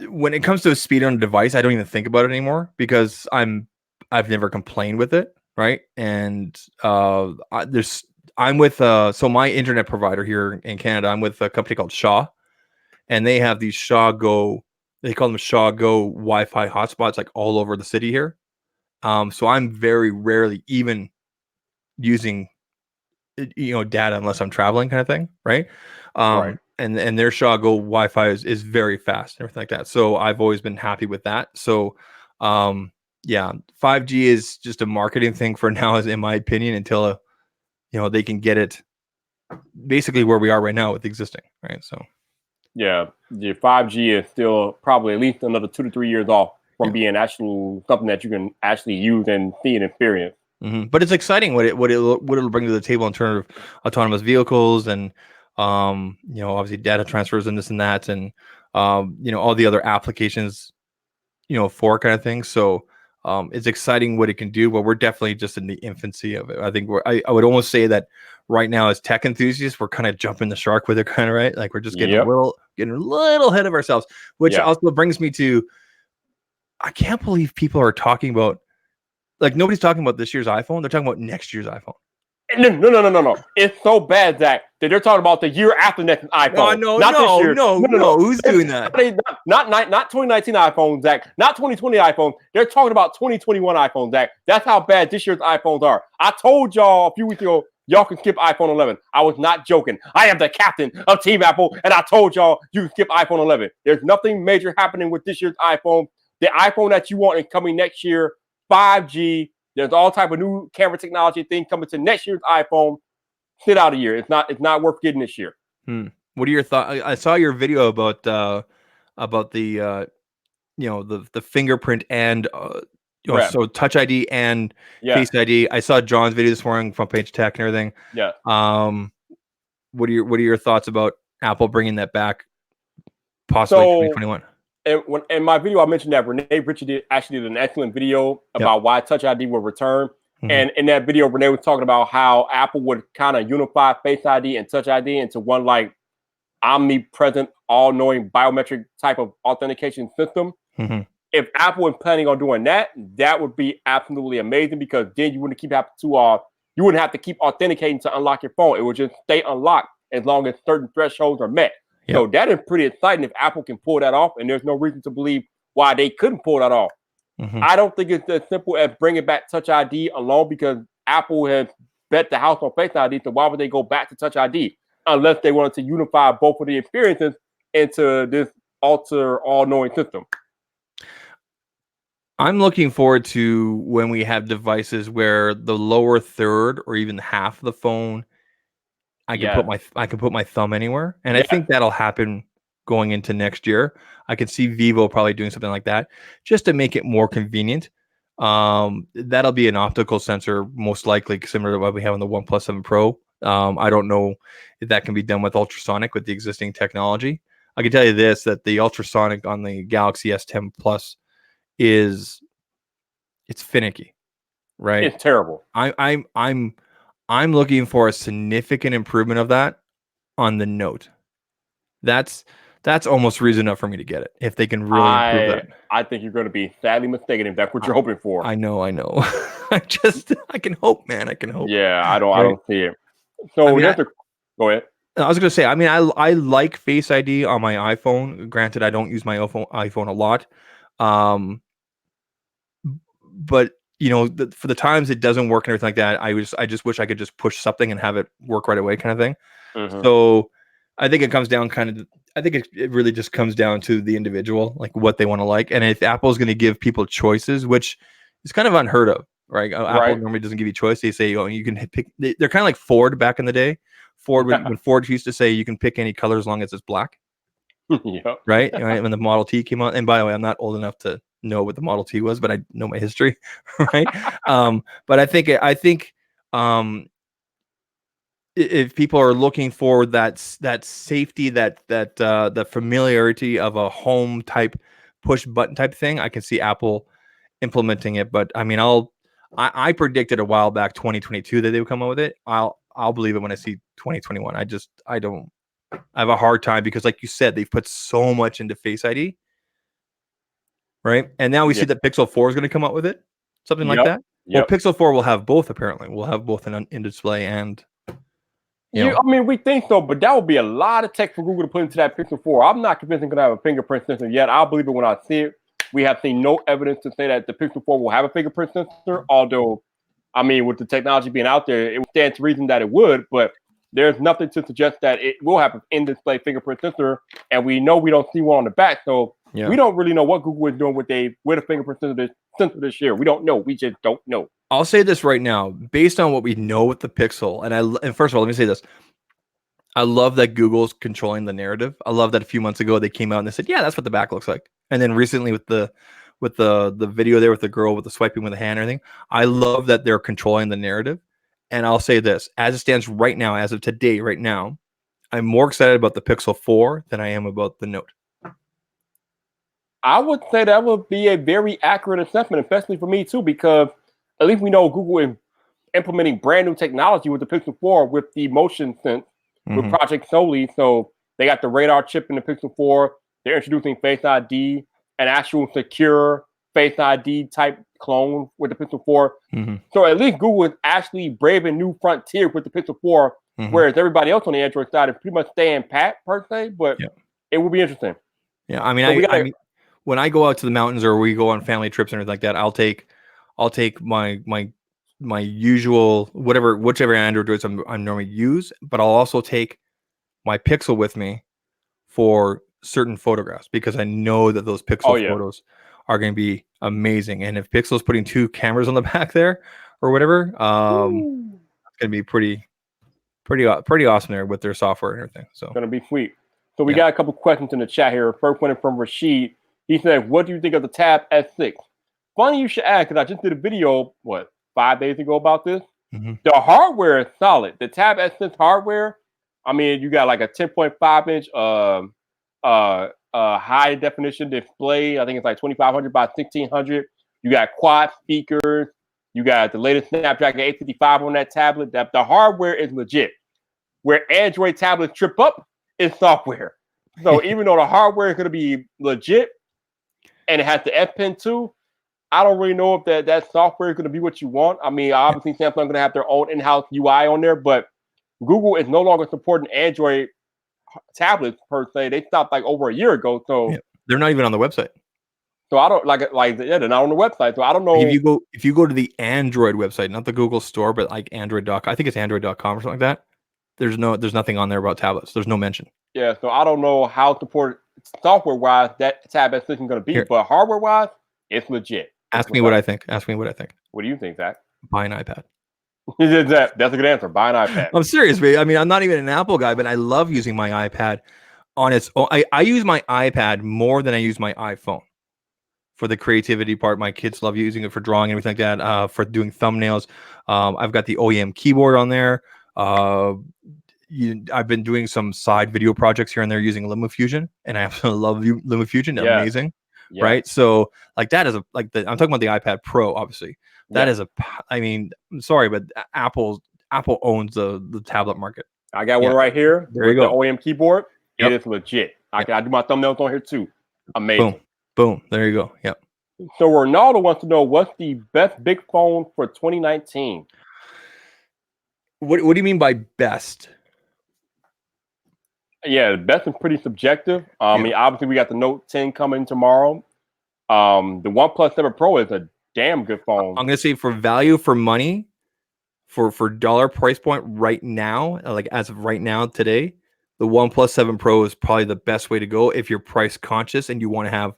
when it comes to speed on a device, I don't even think about it anymore because I've never complained with it, right? And I'm with so my internet provider here in Canada, I'm with a company called Shaw, and they have these Shaw Go, they call them Shaw Go Wi-Fi hotspots like all over the city here. So I'm very rarely even using data unless I'm traveling, kind of thing, right? Right. And their Shaw Go Wi-Fi is very fast and everything like that. So I've always been happy with that. So yeah, 5G is just a marketing thing for now, is in my opinion, until they can get it basically where we are right now with existing, right? So Yeah, the 5G is still probably at least another 2 to 3 years off from being actual something that you can actually use and see and experience. But it's exciting what it'll bring to the table in terms of autonomous vehicles and obviously data transfers and this and that, and all the other applications for kind of thing. So it's exciting what it can do, but we're definitely just in the infancy of it. I think I would almost say that right now, as tech enthusiasts, we're kind of jumping the shark with it, kind of, right? Like we're just getting a little ahead of ourselves, which also brings me to, I can't believe people are talking about, like, nobody's talking about this year's iPhone. They're talking about next year's iPhone. No. It's so bad, Zach, that they're talking about the year after next iPhone. No, not this year. No. Who's doing that? Not 2019 iPhone, Zach. Not 2020 iPhone. They're talking about 2021 iPhone, Zach. That's how bad this year's iPhones are. I told y'all a few weeks ago, y'all can skip iPhone 11. I was not joking. I am the captain of Team Apple, and I told y'all you can skip iPhone 11. There's nothing major happening with this year's iPhone. The iPhone that you want is coming next year, 5G. There's all type of new camera technology thing coming to next year's iPhone. Sit out a year. It's not worth getting this year. What are your thoughts? I saw your video about the the fingerprint and so Touch ID and Face ID. I saw John's video this morning from Page Tech and everything. Yeah. What are your thoughts about Apple bringing that back, possibly 2021? In my video, I mentioned that Renee Ritchie actually did an excellent video about why Touch ID will return. And in that video, Renee was talking about how Apple would kind of unify Face ID and Touch ID into one like omnipresent, all-knowing biometric type of authentication system. If Apple is planning on doing that, that would be absolutely amazing, because then you wouldn't you wouldn't have to keep authenticating to unlock your phone. It would just stay unlocked as long as certain thresholds are met. So that is pretty exciting if Apple can pull that off, and there's no reason to believe why they couldn't pull that off. I don't think it's as simple as bringing back Touch ID alone, because Apple has bet the house on Face ID, so why would they go back to Touch ID unless they wanted to unify both of the experiences into this all-knowing system? I'm looking forward to when we have devices where the lower third or even half of the phone, I can put my thumb anywhere, and I think that'll happen going into next year. I can see Vivo probably doing something like that just to make it more convenient. That'll be an optical sensor, most likely similar to what we have on the OnePlus 7 Pro. I don't know if that can be done with ultrasonic with the existing technology. I can tell you this, that the ultrasonic on the Galaxy S10 Plus it's finicky, right? It's terrible. I'm looking for a significant improvement of that on the Note. That's almost reason enough for me to get it, if they can really improve that. I think you're going to be sadly mistaken if that's what you're hoping for. I know. I can hope, man. I can hope. Yeah, I don't see it. So go ahead. I was going to say, I mean, I like Face ID on my iPhone. Granted, I don't use my iPhone a lot. But for the times it doesn't work and everything like that, I just wish I could just push something and have it work right away, kind of thing. So I think it comes down it really just comes down to the individual, like what they want to like. And if Apple's going to give people choices, which is kind of unheard of, right? Apple normally doesn't give you choice. They say, you can pick. They're kind of like Ford back in the day. When Ford used to say you can pick any color as long as it's black. Right? When the Model T came out. And by the way, I'm not old enough to know what the Model T was, but I know my history, right? But I think if people are looking for that safety, the familiarity of a home type push button type thing, I can see Apple implementing it. But I mean, I predicted a while back 2022 that they would come out with it. I'll believe it when I see 2021. I have a hard time because, like you said, they've put so much into Face ID, right? And now we see that Pixel 4 is going to come out with it, something like that. Well, Pixel 4 will have both. Apparently, we'll have both an in-display and. I mean, we think so, but that would be a lot of tech for Google to put into that Pixel 4. I'm not convinced it's going to have a fingerprint sensor yet. I'll believe it when I see it. We have seen no evidence to say that the Pixel 4 will have a fingerprint sensor, although, I mean, with the technology being out there, it stands to reason that it would, but there's nothing to suggest that it will have an in-display fingerprint sensor, and we know we don't see one on the back, so we don't really know what Google is doing with a fingerprint sensor this year. We don't know. We just don't know. I'll say this right now, based on what we know with the Pixel, and first of all, let me say this. I love that Google's controlling the narrative. I love that a few months ago they came out and they said, "Yeah, that's what the back looks like." And then recently with the video there with the girl with the swiping with the hand and everything, I love that they're controlling the narrative. And I'll say this, as it stands right now, as of today, right now, I'm more excited about the Pixel 4 than I am about the Note. I would say that would be a very accurate assessment, especially for me too, because at least we know Google is implementing brand new technology with the Pixel 4 with the motion sense with Project Soli. So they got the radar chip in the Pixel 4. They're introducing Face ID, an actual secure Face ID type clone with the Pixel 4. So at least Google is actually braving new frontier with the Pixel 4, whereas everybody else on the Android side is pretty much staying pat per se, but it will be interesting. Yeah, I mean, I mean, when I go out to the mountains or we go on family trips and everything like that, I'll take my usual whichever Android device I'm normally use, but I'll also take my Pixel with me for certain photographs because I know that those Pixel photos are going to be amazing. And if Pixel's putting 2 cameras on the back there or whatever, it's going to be pretty awesome there with their software and everything. So it's going to be sweet. So we got a couple questions in the chat here. First one is from Rashid. He said, "What do you think of the Tab S6?" Funny you should ask, because I just did a video 5 days ago about this. The hardware is solid. The Tab S6 hardware, I mean, you got like a 10.5 inch high definition display. I think it's like 2500 by 1600. You got quad speakers. You got the latest Snapdragon 855 on that tablet. The hardware is legit. Where Android tablets trip up is software. So even though the hardware is going to be legit and it has the S Pen too, I don't really know if that software is going to be what you want. I mean, obviously Samsung's going to have their own in-house UI on there, but Google is no longer supporting Android tablets per se. They stopped like over a year ago, so they're not even on the website. So I don't they're not on the website. So I don't know if you go to the Android website, not the Google store, but like Android.com, I think it's Android.com or something like that. There's nothing on there about tablets. There's no mention. Yeah, so I don't know how supported software wise that Tab S6 is going to be, but hardware wise, it's legit. Ask me what I think. What do you think, Zach? Buy an iPad. That's a good answer. Buy an iPad. I'm serious, man. I mean, I'm not even an Apple guy, but I love using my iPad on its own. I use my iPad more than I use my iPhone for the creativity part. My kids love using it for drawing and everything like that, for doing thumbnails. I've got the OEM keyboard on there. I've been doing some side video projects here and there using LumaFusion, and I absolutely love LumaFusion. They're amazing. Yeah. Right. So like that is I'm talking about the iPad Pro, obviously. That is I mean, I'm sorry, but Apple owns the tablet market. I got one right here. There you go. The OEM keyboard. It is legit. I do my thumbnails on here too. Amazing. Boom. There you go. Yep. So Ronaldo wants to know, what's the best big phone for 2019? What do you mean by best? Yeah, best is pretty subjective. I mean, obviously we got the Note 10 coming tomorrow. The OnePlus 7 Pro is a damn good phone. I'm gonna say for value for money, for dollar price point right now, like as of right now today, the OnePlus 7 Pro is probably the best way to go if you're price conscious and you want to have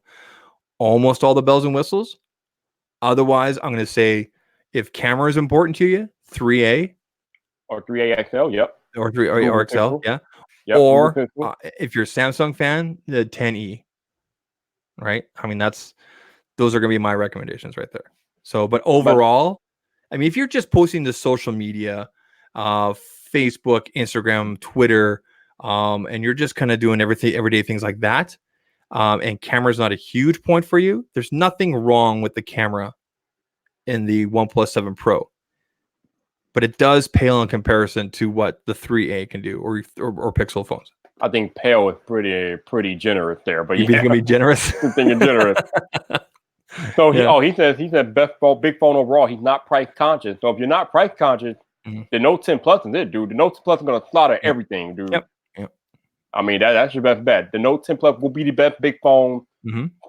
almost all the bells and whistles. Otherwise, I'm gonna say if camera is important to you, 3A or 3A XL, or 3 or XL, Yep, or if you're a Samsung fan, the 10E, right? I mean, those are going to be my recommendations right there. So, but overall, I mean, if you're just posting to social media, Facebook, Instagram, Twitter, and you're just kind of doing everyday things like that, and camera's not a huge point for you, there's nothing wrong with the camera in the OnePlus 7 Pro. But it does pale in comparison to what the 3A can do, or Pixel phones. I think pale is pretty generous there, but You think it's gonna be generous? I'm thinking generous. So he said best phone, big phone overall. He's not price conscious. So if you're not price conscious, the Note 10 Plus is it, dude. The Note 10 Plus is gonna slaughter everything, dude. Yep. I mean that's your best bet. The Note 10 Plus will be the best big phone,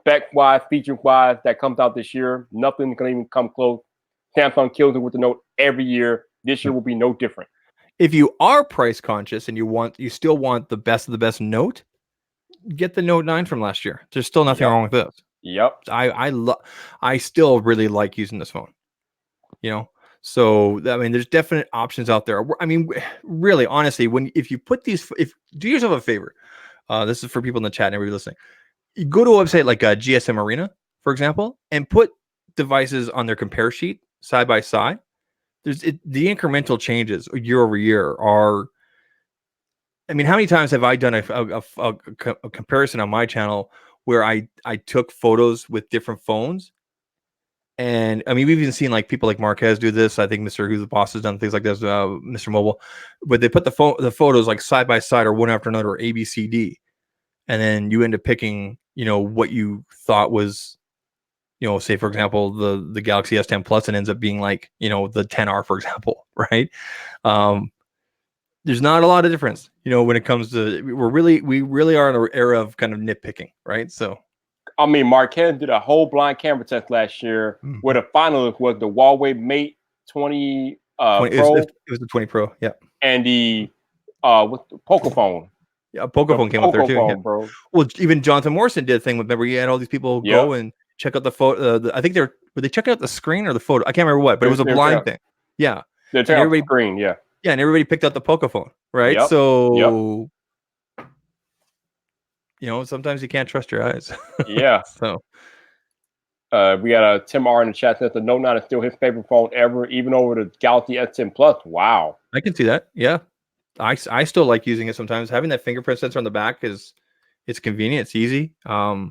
spec wise, feature wise, that comes out this year. Nothing's gonna even come close. Samsung kills it with the Note every year. This year will be no different. If you are price conscious and you still want the best of the best Note, get the Note 9 from last year. There's still nothing wrong with this. Yep. I still really like using this phone. So I mean, there's definite options out there. I mean, really, honestly, if you put these, do yourself a favor. This is for people in the chat and everybody listening. You go to a website like GSM Arena, for example, and put devices on their compare sheet side by side. The incremental changes year over year are. I mean, how many times have I done a comparison on my channel where I took photos with different phones? And I mean, we've even seen like people like Marquez do this. I think Mr. Who's the Boss has done things like this, Mr. Mobile, but they put the photos like side by side or one after another, or A, B, C, D. And then you end up picking, what you thought was, say, for example, the Galaxy S10 Plus, and ends up being like, the 10R, for example, right? There's not a lot of difference, when it comes to, we really are in an era of kind of nitpicking, right? So, I mean, Marquez did a whole blind camera test last year where the finalist was the Huawei Mate 20 Pro. It was the 20 Pro, yeah. And the with the Pocophone. Yeah, Pocophone came up there too. Yeah. Bro. Well, even Jonathan Morrison did a thing with, remember, he had all these people go and check out the photo. I think were they checking out the screen or the photo? I can't remember what, but it was a blind thing. Yeah. They're checking out the screen, yeah. Yeah, and everybody picked out the Pocophone, right? Yep. So, sometimes you can't trust your eyes. Yeah. So, we got a Tim R in the chat says the Note 9 is still his favorite phone ever, even over the Galaxy S10 Plus. Wow. I can see that. Yeah. I still like using it sometimes. Having that fingerprint sensor on the back it's convenient. It's easy. Yeah.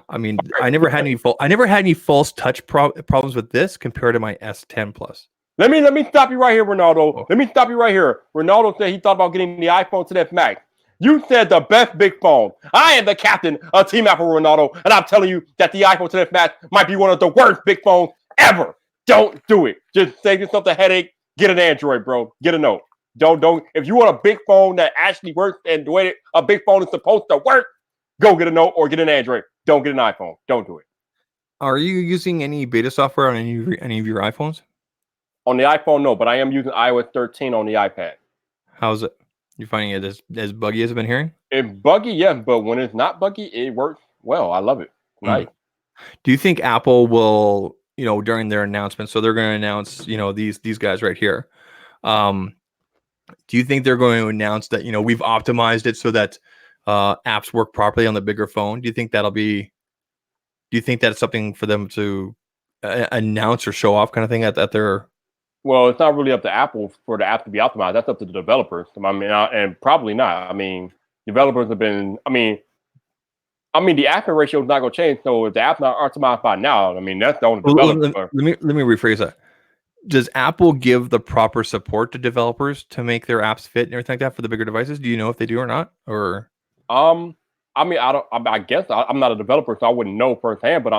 I mean, I never had any false touch problems with this compared to my S10 Plus. Let me stop you right here, Ronaldo. Oh. Let me stop you right here. Ronaldo said he thought about getting the iPhone XS Max. You said the best big phone. I am the captain of Team Apple, Ronaldo, and I'm telling you that the iPhone XS Max might be one of the worst big phones ever. Don't do it. Just save yourself the headache. Get an Android, bro. Get a Note. Don't. If you want a big phone that actually works and the way a big phone is supposed to work, go get a Note or get an Android. Don't get an iPhone. Don't do it. Are you using any beta software on any of your iPhones? On the iPhone, no, but I am using iOS 13 on the iPad. How's it? You finding it as buggy as I've been hearing? It's buggy, yes, but when it's not buggy, it works well. I love it. Nice. Do you think Apple will, during their announcement, so they're going to announce, these guys right here. Do you think they're going to announce that, we've optimized it so that apps work properly on the bigger phone? Do you think that's something for them to announce or show off kind of thing at their... Well, it's not really up to Apple for the app to be optimized. That's up to the developers. I mean, and probably not. I mean, developers have been. I mean, the aspect ratio is not going to change. So if the app's not optimized by now, I mean, that's the only developer. Let me rephrase that. Does Apple give the proper support to developers to make their apps fit and everything like that for the bigger devices? Do you know if they do or not? Or I mean, I don't. I guess I'm not a developer, so I wouldn't know firsthand. But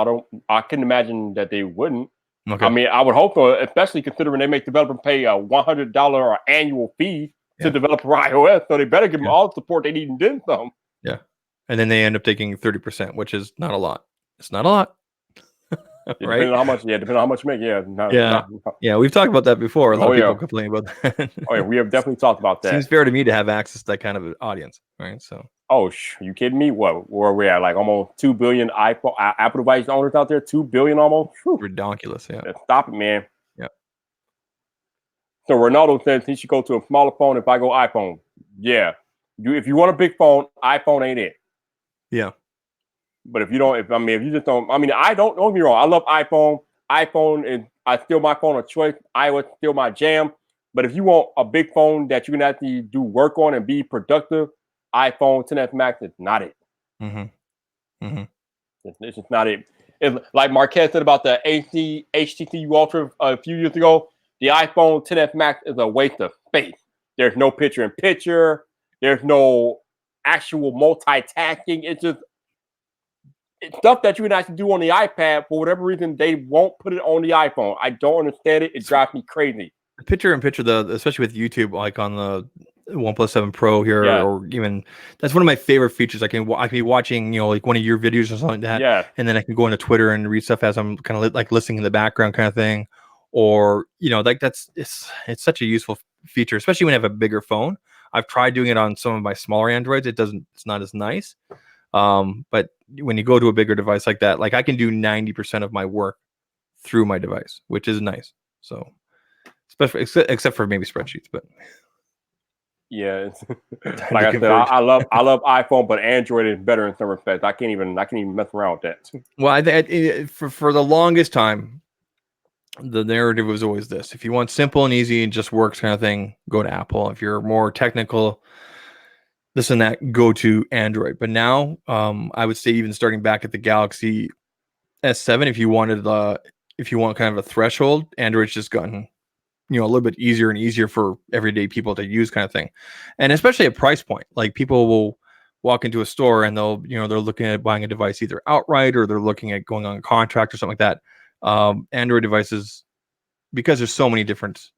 I couldn't imagine that they wouldn't. Okay. I mean, I would hope so, especially considering they make developers pay a $100 annual fee to develop for iOS. So they better give them all the support they need and then some. Yeah. And then they end up taking 30%, which is not a lot. It's not a lot. Right? Depending on how much, depending on how much you make. Yeah. Yeah. We've talked about that before. A lot of people complain about that. Oh, yeah. We have definitely talked about that. Seems fair to me to have access to that kind of audience. Right. So. Oh, you kidding me? What? Where we at? Like almost 2 billion Apple device owners out there. 2 billion almost. Whew. Ridiculous. Yeah. Stop it, man. Yeah. So Ronaldo says he should go to a smaller phone if I go iPhone. Yeah. If you want a big phone, iPhone ain't it. Yeah. But if you just don't. I mean, don't get me wrong. I love iPhone. iPhone is still my phone of choice. iOS is still my jam. But if you want a big phone that you can actually do work on and be productive, iPhone XS Max is not it. Mm-hmm. Mm-hmm. It's just not it. It's like Marquez said about the HTC Ultra a few years ago. The iPhone 10s Max is a waste of space. There's no picture-in-picture. There's no actual multitasking. It's stuff that you can actually do on the iPad. For whatever reason, they won't put it on the iPhone. I don't understand it. It drives me crazy. Picture-in-picture, especially with YouTube, like on the OnePlus 7 Pro here, Yeah. or even that's one of my favorite features. I can be watching, like one of your videos or something like that, Yeah. and then I can go into Twitter and read stuff as I'm kind of like listening in the background, kind of thing. Or like it's such a useful feature, especially when I have a bigger phone. I've tried doing it on some of my smaller Androids. It's not as nice. But when you go to a bigger device like that, like I can do 90% of my work through my device, which is nice. So. Especially, except for maybe spreadsheets, but yeah, like I said, I love iPhone, but Android is better in some respects. I can't even mess around with that. Well, for the longest time, the narrative was always this: if you want simple and easy and just works kind of thing, go to Apple. If you're more technical, this and that, go to Android. But now, I would say even starting back at the Galaxy S7, if you want kind of a threshold, Android's just gotten a little bit easier and easier for everyday people to use, kind of thing. And especially at price point, like people will walk into a store and they're looking at buying a device either outright or they're looking at going on a contract or something like that. Android devices, because there's so many different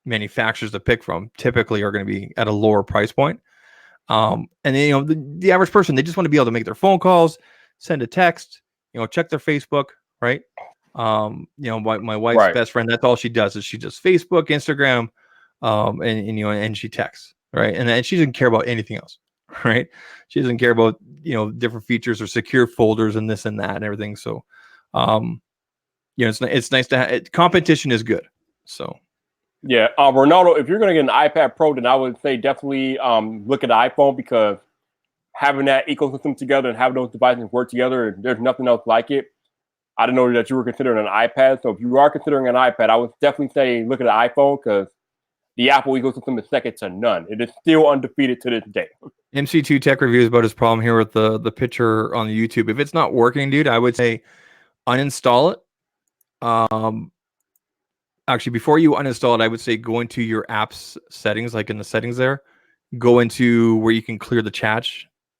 manufacturers to pick from, typically are going to be at a lower price point. And then, the average person, they just want to be able to make their phone calls, send a text, check their Facebook, right? My wife's best friend, that's all she does is she does Facebook, Instagram, and she texts, right? And then she doesn't care about anything else, right? She doesn't care about different features or secure folders and this and that and everything. So, it's nice to have competition is good. So. Yeah, Ronaldo, if you're going to get an iPad Pro, then I would say definitely look at the iPhone, because having that ecosystem together and having those devices work together, there's nothing else like it. I didn't know that you were considering an iPad. So if you are considering an iPad, I would definitely say look at the iPhone, because the Apple ecosystem is second to none. It is still undefeated to this day. MC2 Tech Reviews about his problem here with the picture on the YouTube. If it's not working, dude, I would say uninstall it. Actually, before you uninstall it, I would say go into your app's settings, like in the settings there, go into where you can clear the chat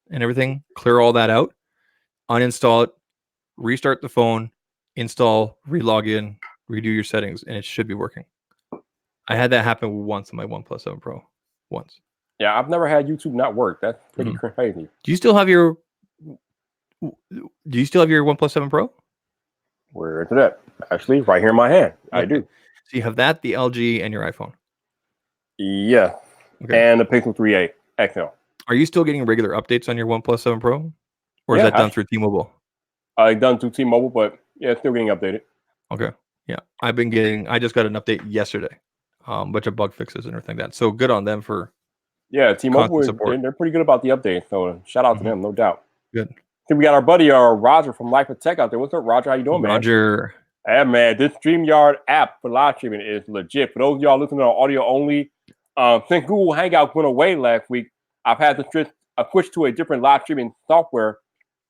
and everything, clear all that out, uninstall it, restart the phone, install, relog in, redo your settings, and it should be working. I had that happen once on my OnePlus 7 Pro. Once. Yeah, I've never had YouTube not work. That's pretty crazy. Do you still have your OnePlus 7 Pro? Where is it at? Actually, right here in my hand. Okay. I do. So you have that, the LG, and your iPhone. Yeah. Okay. And the Pixel 3a XL. Are you still getting regular updates on your OnePlus 7 Pro? Or is that done through T-Mobile? Done through T-Mobile, but yeah, it's still getting updated. Okay. Yeah. I just got an update yesterday. Bunch of bug fixes and everything like that. So good on them for T-Mobile, they're pretty good about the updates. So shout out to them, no doubt. Good. We got our buddy Roger from Life of Tech out there. What's up, Roger? How you doing, man? Roger. Yeah, man, this StreamYard app for live streaming is legit. For those of y'all listening on audio only, since Google Hangouts went away last week, I've had to switch to a different live streaming software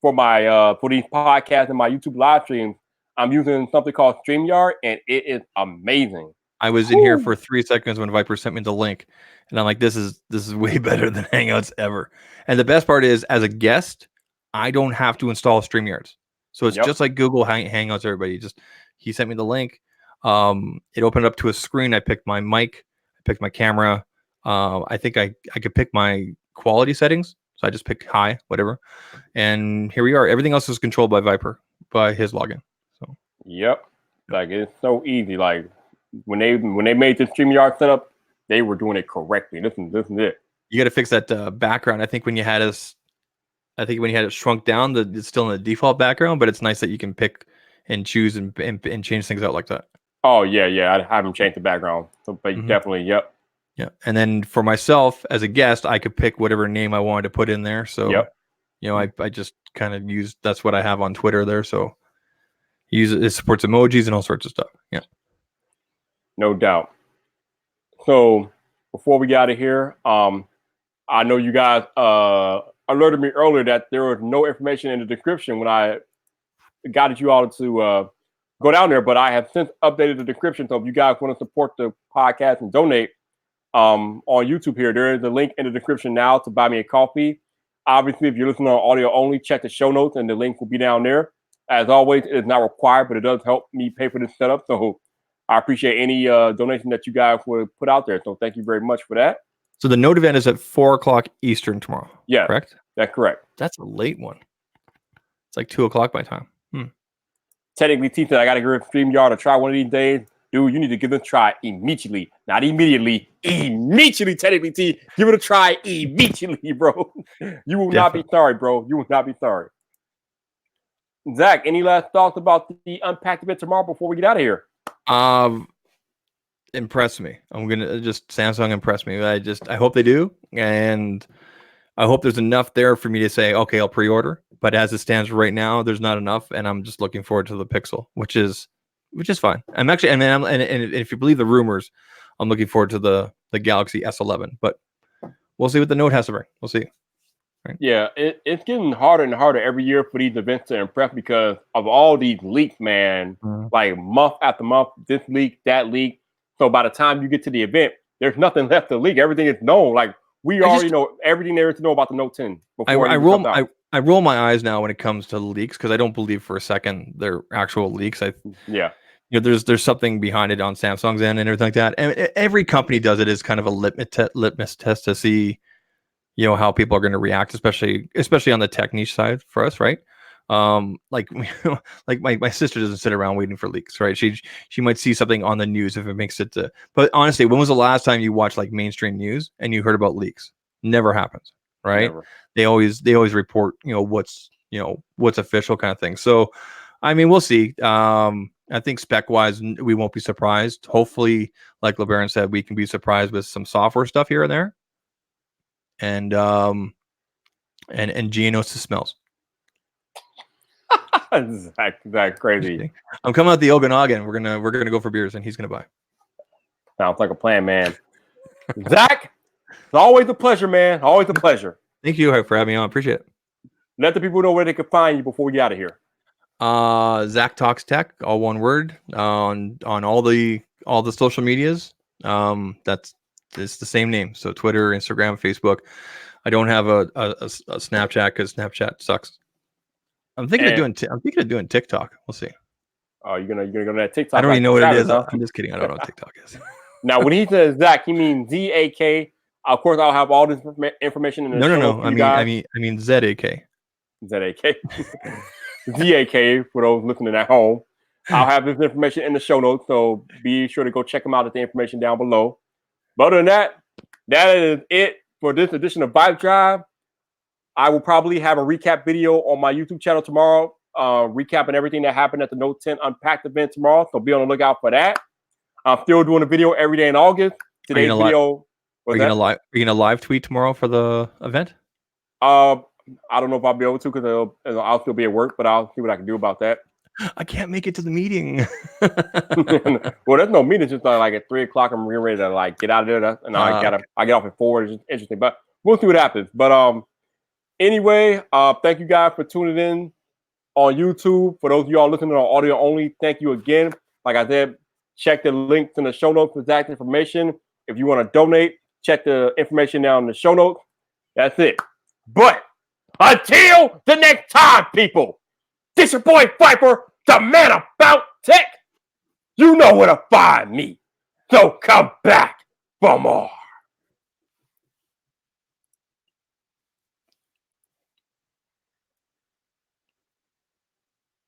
for my for these podcasts and my YouTube live streams. I'm using something called StreamYard, and it is amazing. I was in here for 3 seconds when Viper sent me the link, and I'm like, this is way better than Hangouts ever. And the best part is, as a guest, I don't have to install StreamYards. So it's just like Google Hangouts, everybody. He sent me the link. It opened up to a screen. I picked my mic, I picked my camera. I think I could pick my quality settings. So I just picked high, whatever. And here we are. Everything else is controlled by Viper, by his login. So like it's so easy. Like when they made the StreamYard setup, they were doing it correctly. This is it. You got to fix that background. I think when you had it shrunk down, it's still in the default background, but it's nice that you can pick and choose and change things out like that. Oh yeah. I haven't changed the background, so but definitely, Yeah. And then for myself as a guest, I could pick whatever name I wanted to put in there. So I just kind of use, that's what I have on Twitter there. So it supports emojis and all sorts of stuff. Yeah. No doubt. So before we get out of here, I know you guys alerted me earlier that there was no information in the description when I guided you all to go down there. But I have since updated the description. So if you guys want to support the podcast and donate on YouTube here, there is a link in the description now to buy me a coffee. Obviously, if you're listening on audio only, check the show notes and the link will be down there. As always, it is not required, but it does help me pay for this setup. So I appreciate any donation that you guys would put out there. So thank you very much for that. So the note event is at 4:00 Eastern tomorrow. Yeah, correct. That's correct. That's a late one. It's like 2:00 my time. Technically, T said I got to give StreamYard a try one of these days. Dude, you need to give it a try immediately. Not immediately. Immediately, technically, T. Give it a try immediately, bro. You will not be sorry, bro. You will not be sorry. Zach, any last thoughts about the Unpacked event tomorrow before we get out of here? Impress me. I'm gonna just Samsung impress me. I hope they do, and I hope there's enough there for me to say, okay, I'll pre-order. But as it stands right now, there's not enough, and I'm just looking forward to the Pixel, which is fine. I'm actually, and if you believe the rumors, I'm looking forward to the Galaxy S11. But we'll see what the Note has to bring. We'll see. Right? Yeah, it's getting harder and harder every year for these events to impress because of all these leaks, man. Like month after month, this leak, that leak. So by the time you get to the event, there's nothing left to leak. Everything is known. Like we already know everything there is to know about the Note 10. I roll my eyes now when it comes to leaks because I don't believe for a second they're actual leaks. There's something behind it on Samsung's end and everything like that. And every company does it as kind of a litmus test to see, how people are going to react, especially on the tech niche side for us, right? Like my sister doesn't sit around waiting for leaks, right? She might see something on the news if it makes it to. But honestly, when was the last time you watched like mainstream news and you heard about leaks? Never happens, right? Never. They always report, what's official kind of thing. So, I mean, we'll see. I think spec wise, we won't be surprised. Hopefully, like LeBaron said, we can be surprised with some software stuff here and there. And Gio knows the smells. That's crazy. I'm coming out the Okanagan. We're gonna go for beers, and he's gonna buy. Sounds like a plan, man. Zach, it's always a pleasure, man. Always a pleasure. Thank you for having me on. Appreciate it. Let the people know where they can find you before we get out of here. Zach Talks Tech, all one word, on all the social medias. It's the same name. So Twitter, Instagram, Facebook. I don't have a Snapchat because Snapchat sucks. I'm thinking of doing TikTok. We'll see. Oh, you're gonna go to that TikTok? I don't even know what it is. Huh? I'm just kidding. I don't know what TikTok is. Now, when he says Zach, he means ZAK. Of course, I'll have all this information in the show. No. I mean ZAK. ZAK. ZAK for those listening at home. I'll have this information in the show notes, so be sure to go check them out at the information down below. But other than that, that is it for this edition of VypDrive. I will probably have a recap video on my YouTube channel tomorrow, recapping everything that happened at the Note 10 Unpacked event tomorrow. So be on the lookout for that. I'm still doing a video every day in August. Today's video. Are you gonna live tweet tomorrow for the event? I don't know if I'll be able to because I'll still be at work, but I'll see what I can do about that. I can't make it to the meeting. Well, there's no meeting. It's just like at 3:00, I'm getting ready to like get out of there, and I get off at 4. It's just interesting, but we'll see what happens. But anyway, thank you guys for tuning in on YouTube. For those of y'all listening on audio only, thank you again. Like I said, check the links in the show notes for exact information. If you want to donate, check the information down in the show notes. That's it. But until the next time, people, this your boy Viper, the man about tech. You know where to find me. So come back for more.